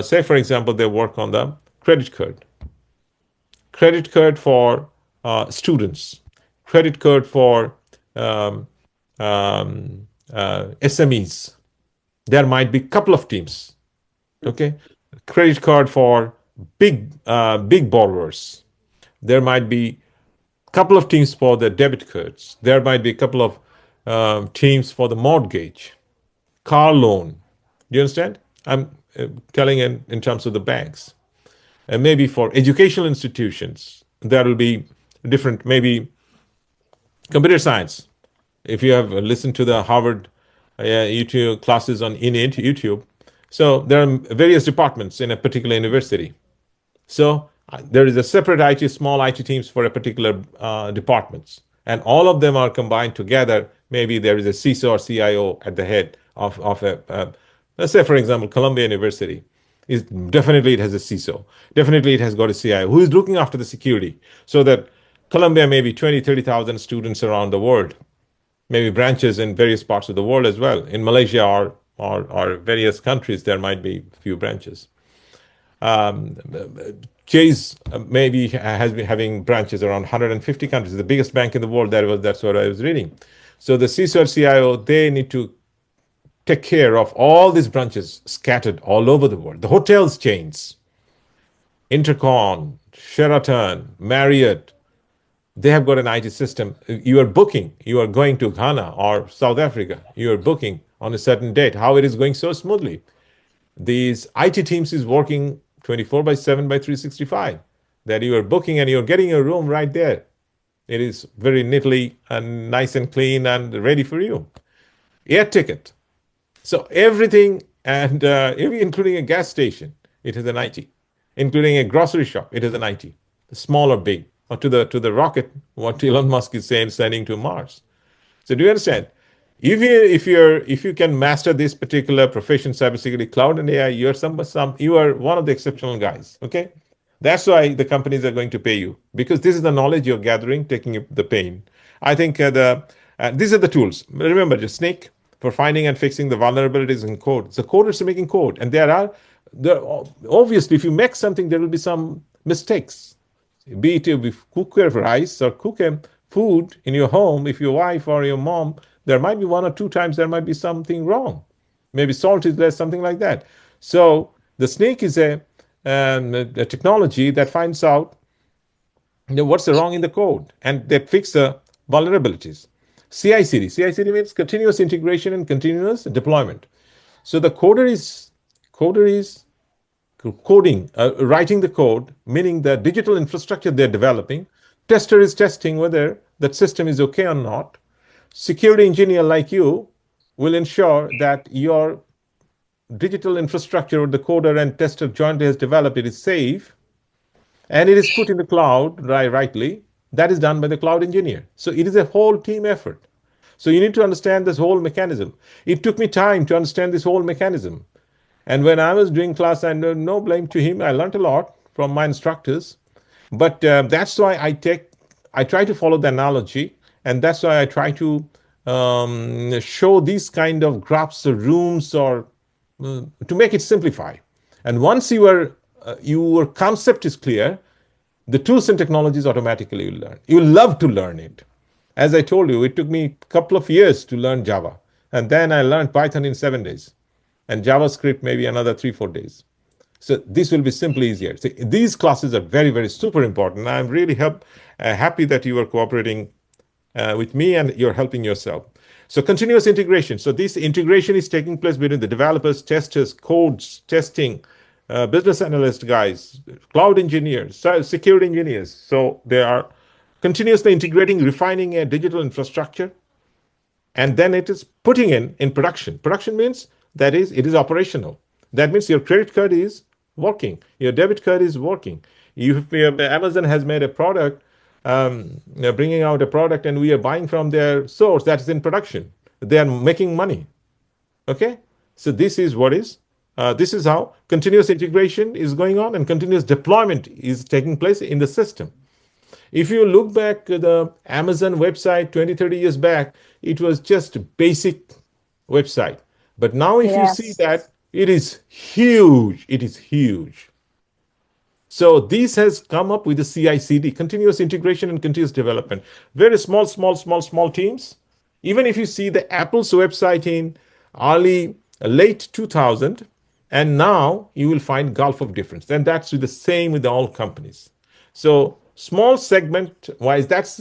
say for example, they work on the credit card for students, credit card for SMEs. There might be a couple of teams. Okay, credit card for big borrowers. There might be couple of teams for the debit cards. There might be a couple of teams for the mortgage, car loan. Do you understand? I'm telling in terms of the banks. And maybe for educational institutions, there will be different, maybe computer science. If you have listened to the Harvard YouTube classes on in YouTube, so there are various departments in a particular university. So there is a separate IT, small IT teams for a particular departments, and all of them are combined together. Maybe there is a CISO or CIO at the head of a let's say, for example, Columbia University. Definitely it has a CISO. Definitely it has got a CIO who is looking after the security, so that Columbia may be 20, 30,000 students around the world, maybe branches in various parts of the world as well. In Malaysia or various countries, there might be few branches. Chase maybe has been having branches around 150 countries, the biggest bank in the world. That's what I was reading. So the CISO or CIO, they need to take care of all these branches scattered all over the world. The hotels chains, Intercon, Sheraton, Marriott, they have got an IT system. You are booking, you are going to Ghana or South Africa, you are booking on a certain date. How it is going so smoothly. These IT teams is working 24/7 by 365. That you are booking and you're getting your room right there. It is very neatly and nice and clean and ready for you. Air ticket. So everything, and including a gas station, it is an IT. Including a grocery shop, it is an IT. Small or big, or to the rocket, what Elon Musk is saying, sending to Mars. So do you understand? If you can master this particular profession, cybersecurity, cloud, and AI, you are one of the exceptional guys. Okay, that's why the companies are going to pay you, because this is the knowledge you're gathering, taking the pain. I think these are the tools. Remember, the snake for finding and fixing the vulnerabilities in code. The coders are making code, and there obviously, if you make something, there will be some mistakes. Be it if cook rice or cook food in your home, if your wife or your mom, there might be one or two times there might be something wrong. Maybe salt is less, something like that. So the snake is a technology that finds out what's wrong in the code, and they fix the vulnerabilities. CI/CD. CI/CD means continuous integration and continuous deployment. So the coder is coding, writing the code, meaning the digital infrastructure they're developing. Tester is testing whether that system is okay or not. Security engineer like you will ensure that your digital infrastructure, the coder and tester jointly has developed, it is safe, and it is put in the cloud rightly. That is done by the cloud engineer. So it is a whole team effort. So you need to understand this whole mechanism. It took me time to understand this whole mechanism. And when I was doing class, and no blame to him, I learned a lot from my instructors. But that's why I try to follow the analogy, and that's why I try to show these kind of graphs or rooms, or to make it simplify. And once your concept is clear, the tools and technologies automatically will learn. You will love to learn it. As I told you, it took me a couple of years to learn Java, and then I learned Python in 7 days, and JavaScript maybe another 3-4 days. So this will be simply easier. So these classes are very, very super important. I'm really happy that you are cooperating with me, and you're helping yourself. So continuous integration. So this integration is taking place between the developers, testers, codes, testing, business analyst guys, cloud engineers, security engineers. So they are continuously integrating, refining a digital infrastructure, and then it is putting in production. Production means that is, it is operational. That means your credit card is working, your debit card is working. Amazon has made a product, bringing out a product, and we are buying from their source that is in production. They are making money. Okay, so this is what is. This is how continuous integration is going on, and continuous deployment is taking place in the system. If you look back at the Amazon website 20, 30 years back, it was just a basic website. But now if you see that, it is huge. It is huge. So this has come up with the CI/CD, continuous integration and continuous development. Very small teams. Even if you see the Apple's website in late 2000, and now you will find gulf of difference. And that's the same with all companies. So small segment wise, that's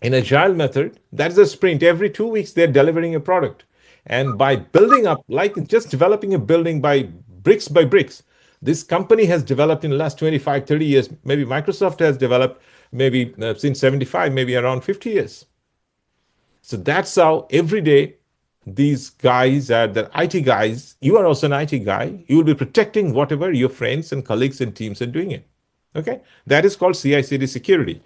In agile method, that's a sprint. Every 2 weeks, they're delivering a product. And by building up, like just developing a building by bricks, this company has developed in the last 25, 30 years. Maybe Microsoft has developed maybe since 75, maybe around 50 years. So that's how every day these guys are the IT guys. You are also an IT guy. You will be protecting whatever your friends and colleagues and teams are doing it. Okay, that is called CI/CD security.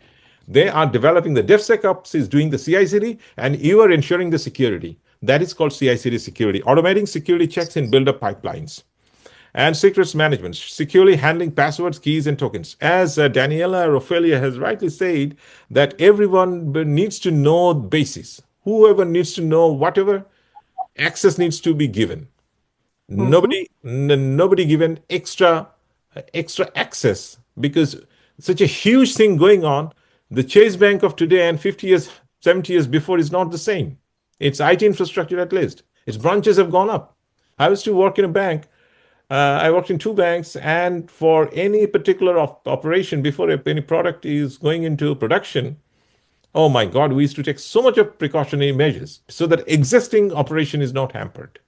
They are developing the DevSecOps is doing the CI/CD, and you are ensuring the security. That is called CI/CD security. Automating security checks and build up pipelines. And secrets management, securely handling passwords, keys, and tokens. As Daniela Ophelia has rightly said, that everyone needs to know basics. Whoever needs to know whatever, access needs to be given. Nobody given extra access, because such a huge thing going on. The Chase Bank of today and 50 years, 70 years before is not the same. Its IT infrastructure, at least its branches have gone up. I used to work in a bank. I worked in 2 banks, and for any particular operation, before any product is going into production, oh my God, we used to take so much of precautionary measures so that existing operation is not hampered.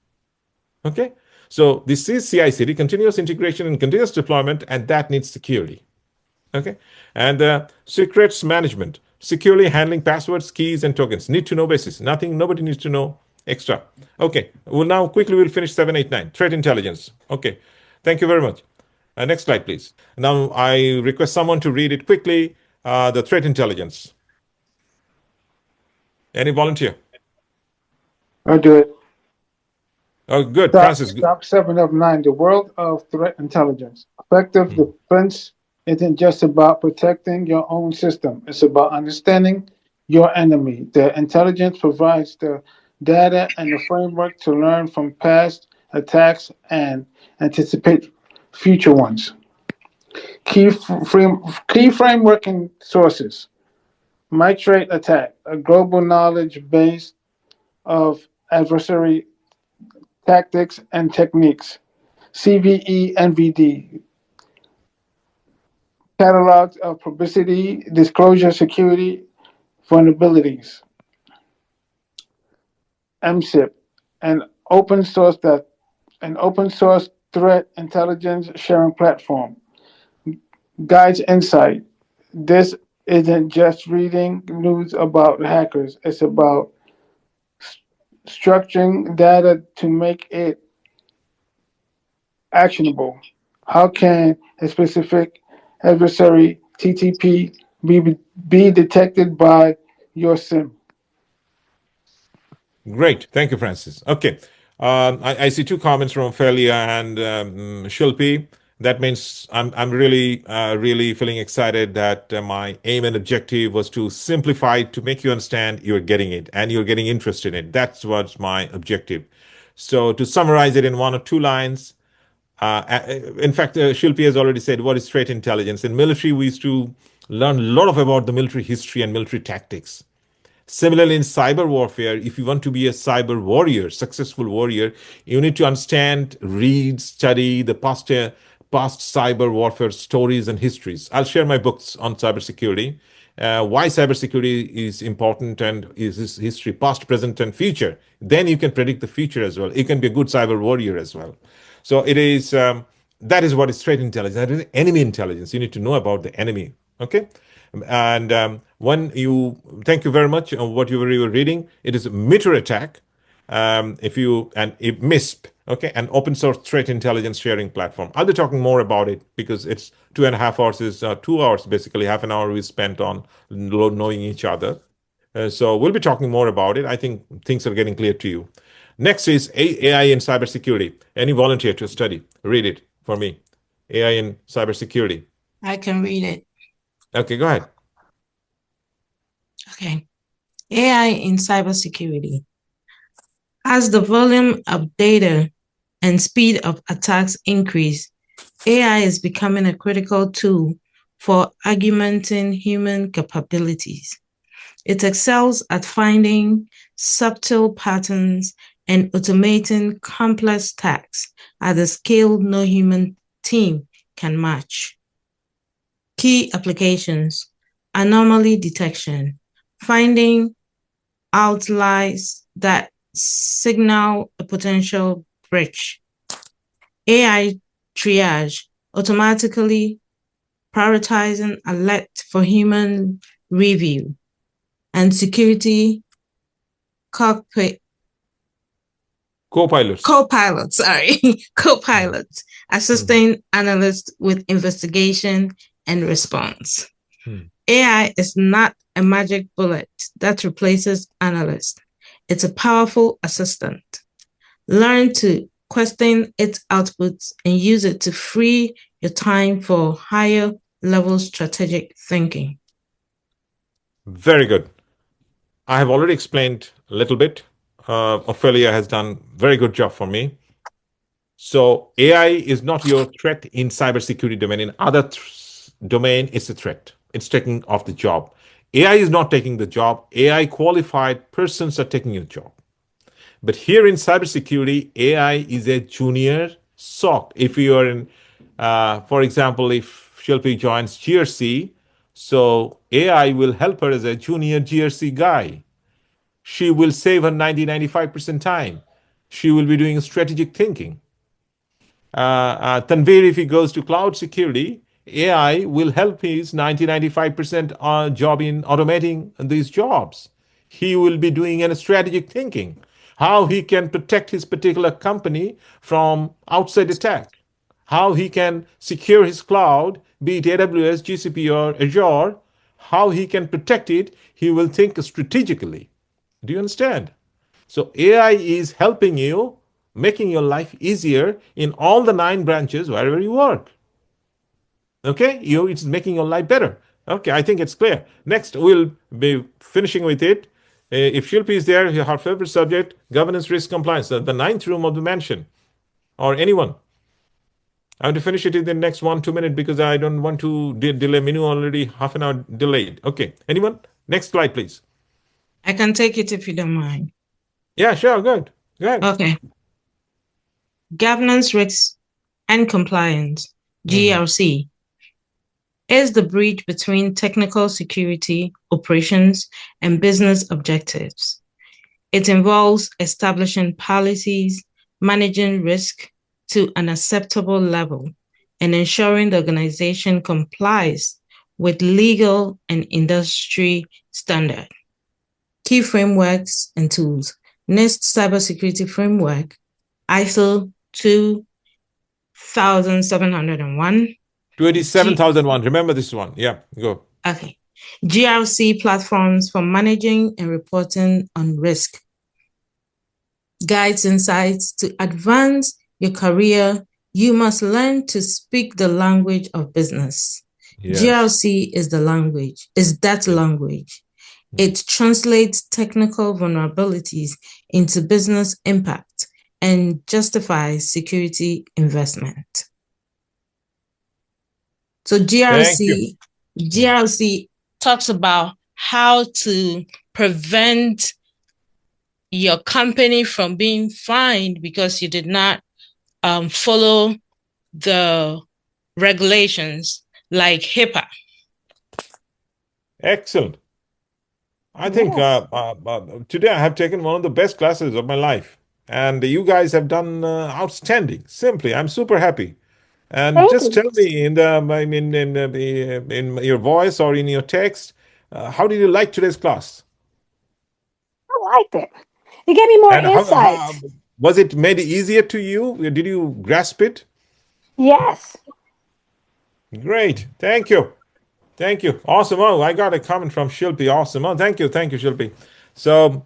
Okay, so this is CI/CD, continuous integration and continuous deployment, and that needs security. Okay, and secrets management, securely handling passwords, keys, and tokens. Need to know basis. Nobody needs to know extra. Okay, well, now quickly we'll finish 7, 8, 9. Threat intelligence. Okay, thank you very much. Next slide, please. Now I request someone to read it quickly. The threat intelligence. Any volunteer? I'll do it. Oh, good, Stop, Francis. stop 7 of 9. The world of threat intelligence. Effective defense isn't just about protecting your own system. It's about understanding your enemy. The intelligence provides the data and the framework to learn from past attacks and anticipate future ones. Key framework and sources. Mitrate attack, a global knowledge base of adversary tactics and techniques. CVE NVD, catalogs of publicity, disclosure, security, vulnerabilities. MSIP, an open source threat intelligence sharing platform. Guides insight. This isn't just reading news about hackers. It's about structuring data to make it actionable. How can a specific adversary TTP be detected by your SIM? Great. Thank you, Francis. Okay. I see 2 comments from Ophelia and Shilpi. That means I'm really feeling excited that my aim and objective was to simplify it, to make you understand you're getting it and you're getting interested in it. That's what's my objective. So to summarize it in 1 or 2 lines, in fact, Shilpi has already said what is threat intelligence. In military, we used to learn a lot about the military history and military tactics. Similarly, in cyber warfare, if you want to be a cyber warrior, successful warrior, you need to understand, read, study the past cyber warfare stories and histories. I'll share my books on cybersecurity, why cybersecurity is important and is history, past, present, and future. Then you can predict the future as well. You can be a good cyber warrior as well. So it is that is what is threat intelligence. That is enemy intelligence. You need to know about the enemy. Okay. And when you thank you very much on what you were reading. It is a MITRE attack. If MISP, okay, an open source threat intelligence sharing platform. I'll be talking more about it because it's 2.5 hours is 2 hours basically. Half an hour we spent on knowing each other. So we'll be talking more about it. I think things are getting clear to you. Next is AI in cybersecurity. Any volunteer to study? Read it for me. AI in cybersecurity. I can read it. Okay, go ahead. Okay. AI in cybersecurity. As the volume of data and speed of attacks increase, AI is becoming a critical tool for augmenting human capabilities. It excels at finding subtle patterns and automating complex tasks at a scale no human team can match. Key applications: anomaly detection, finding outliers that signal a potential breach. AI triage, automatically prioritizing alert for human review. And security cockpit Co-pilots. Co-pilots, assisting analysts with investigation and response. AI is not a magic bullet that replaces analysts. It's a powerful assistant. Learn to question its outputs and use it to free your time for higher level strategic thinking. Very good. I have already explained a little bit. Ophelia has done very good job for me. So AI is not your threat in cybersecurity domain. In other domain, it's a threat. It's taking off the job. AI is not taking the job. AI qualified persons are taking your job. But here in cybersecurity, AI is a junior SOC. If you are in, for example, if Shilpi joins GRC, so AI will help her as a junior GRC guy. She will save her 95% time. She will be doing strategic thinking. Tanvir, if he goes to cloud security, AI will help his 95% job in automating these jobs. He will be doing a strategic thinking, how he can protect his particular company from outside attack, how he can secure his cloud, be it AWS, GCP, or Azure, how he can protect it. He will think strategically. Do you understand? So AI is helping you, making your life easier in all the 9 branches wherever you work. Okay, it's making your life better. Okay, I think it's clear. Next, we'll be finishing with it. If Shilpi is there, her favorite subject, governance, risk, compliance, the 9th room of the mansion, or anyone. I want to finish it in the next 1-2 minutes because I don't want to delay. Minu already half an hour delayed. Okay, anyone? Next slide, please. I can take it if you don't mind. Yeah, sure, good. Okay. Governance, risks, and compliance, GRC, is the bridge between technical security, operations, and business objectives. It involves establishing policies, managing risk to an acceptable level, and ensuring the organization complies with legal and industry standards. Key frameworks and tools. NIST Cybersecurity Framework, ISO 27701. 27001. Remember this one. Yeah, go. Okay. GRC platforms for managing and reporting on risk. Guides insights to advance your career. You must learn to speak the language of business. Yes. GRC is the language, language. It translates technical vulnerabilities into business impact and justifies security investment. So GRC talks about how to prevent your company from being fined because you did not follow the regulations like HIPAA. Excellent. I think today I have taken one of the best classes of my life, and you guys have done outstanding. Simply, I'm super happy. And just tell me in your voice or in your text, how did you like today's class? I liked it. It gave me more insight. Was it made easier to you? Did you grasp it? Yes. Great. Thank you. Thank you. Awesome. Oh, I got a comment from Shilpi. Awesome. Oh, thank you, Shilpi. So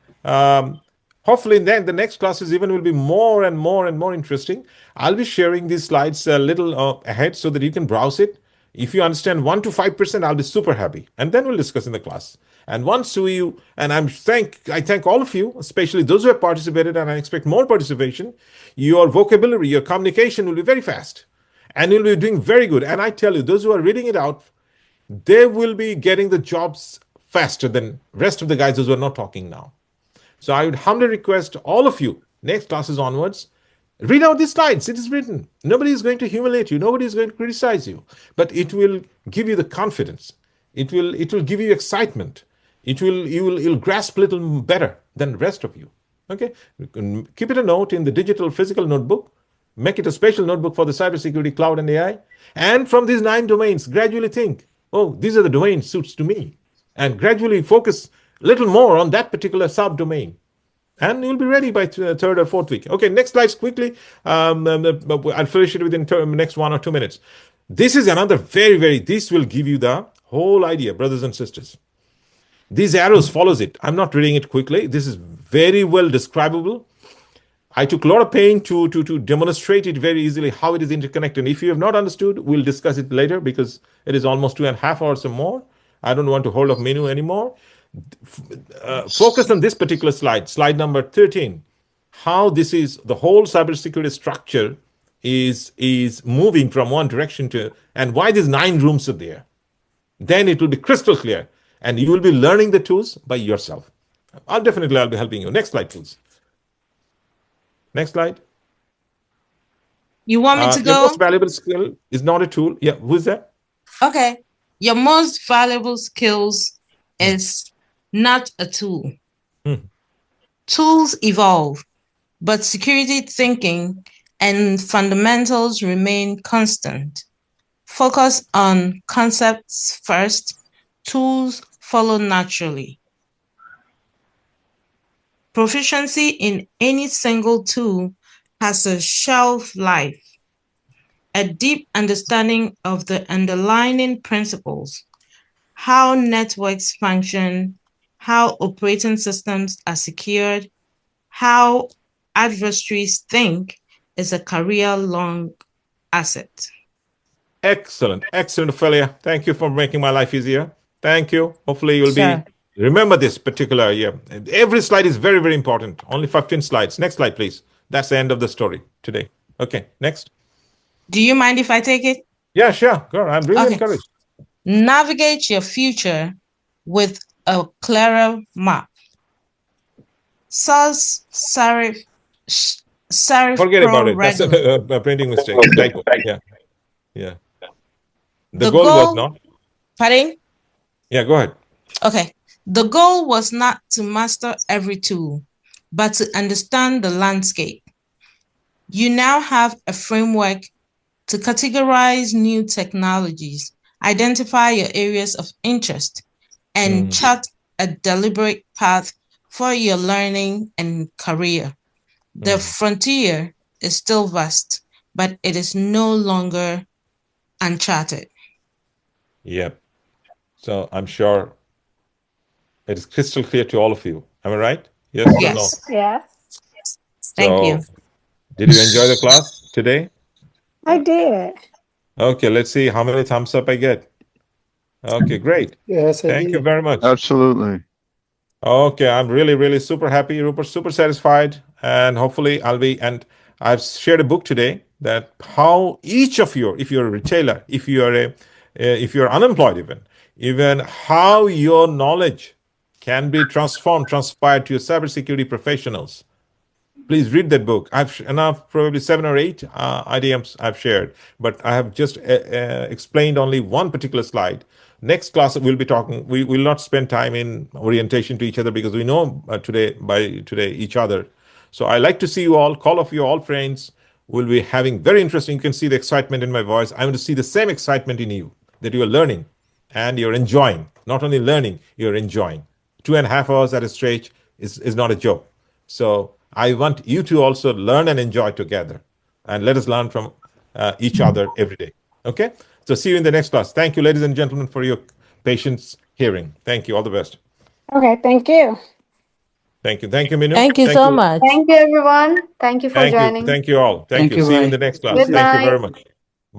hopefully then the next classes even will be more and more interesting. I'll be sharing these slides a little ahead so that you can browse it. If you understand 1 to 5%, I'll be super happy. And then we'll discuss in the class. And once I thank all of you, especially those who have participated, and I expect more participation. Your vocabulary, your communication will be very fast. And you'll be doing very good. And I tell you, those who are reading it out, they will be getting the jobs faster than rest of the guys who are not talking now. So I would humbly request all of you, next classes onwards, read out these slides. It is written. Nobody is going to humiliate you. Nobody is going to criticize you. But it will give you the confidence. It will give you excitement. You'll grasp a little better than the rest of you. Okay, you can keep it a note in the digital physical notebook. Make it a special notebook for the cybersecurity, cloud, and AI. And from these 9 domains, gradually think, oh, these are the domains suits to me, and gradually focus a little more on that particular subdomain. And you'll be ready by third or fourth week. Okay, next slides quickly. I'll finish it within the next 1 or 2 minutes. This is another this will give you the whole idea, brothers and sisters. These arrows follows it. I'm not reading it quickly. This is very well describable. I took a lot of pain to demonstrate it very easily how it is interconnected. If you have not understood, we'll discuss it later because it is almost 2.5 hours or more. I don't want to hold up menu anymore. Focus on this particular slide number 13. How this is the whole cybersecurity structure is moving from one direction to, and why these 9 rooms are there. Then it will be crystal clear, and you will be learning the tools by yourself. I'll be helping you. Next slide, please. Next slide. You want me to Your go? most valuable skill is not a tool. Yeah, who's that? Okay. Your most valuable skills is not a tool. Tools evolve, but security thinking and fundamentals remain constant. Focus on concepts first, tools follow naturally. Proficiency in any single tool has a shelf life. A deep understanding of the underlying principles, how networks function, how operating systems are secured, how adversaries think is a career-long asset. Excellent, Ophelia. Thank you for making my life easier. Thank you. Hopefully you'll remember this particular year. Every slide is very, very important. Only 15 slides. Next slide, please. That's the end of the story today. Okay, next. Do you mind if I take it? Yeah, sure. Go. I'm really encouraged. Navigate your future with a clearer map. Serif Forget about it. That's a printing mistake. Typo. Yeah. The goal was not. Pardon? Yeah, go ahead. Okay. The goal was not to master every tool, but to understand the landscape. You now have a framework to categorize new technologies, identify your areas of interest, and chart a deliberate path for your learning and career. The frontier is still vast, but it is no longer uncharted. Yep. So I'm sure it is crystal clear to all of you. Am I right? Yes. Yes. Or no? Yes. Thank you. Did you enjoy the class today? I did. Okay, let's see how many thumbs up I get. Okay, great. Yes, Thank you very much. Absolutely. Okay, I'm really, really super happy, Rupert, super satisfied, and hopefully I've shared a book today that how each of you, if you're a retailer, if you're unemployed even how your knowledge can be transpired to your cybersecurity professionals. Please read that book. I've enough, probably 7 or 8 items I've shared, but I have just explained only one particular slide. Next class we'll be talking. We will not spend time in orientation to each other because we know today each other. So I like to see you all. Call of you all friends. We'll be having very interesting. You can see the excitement in my voice. I want to see the same excitement in you that you are learning and you're enjoying. Not only learning, you're enjoying. 2.5 hours at a stretch is not a joke. So I want you to also learn and enjoy together, and let us learn from each other every day. Okay? So see you in the next class. Thank you, ladies and gentlemen, for your patience hearing. Thank you. All the best. Okay, thank you. Thank you. Thank you, Minu. Thank you so much. Thank you, everyone. Thank you for joining. Thank you all. Thank you. See you in the next class. Good Thank you very night. much.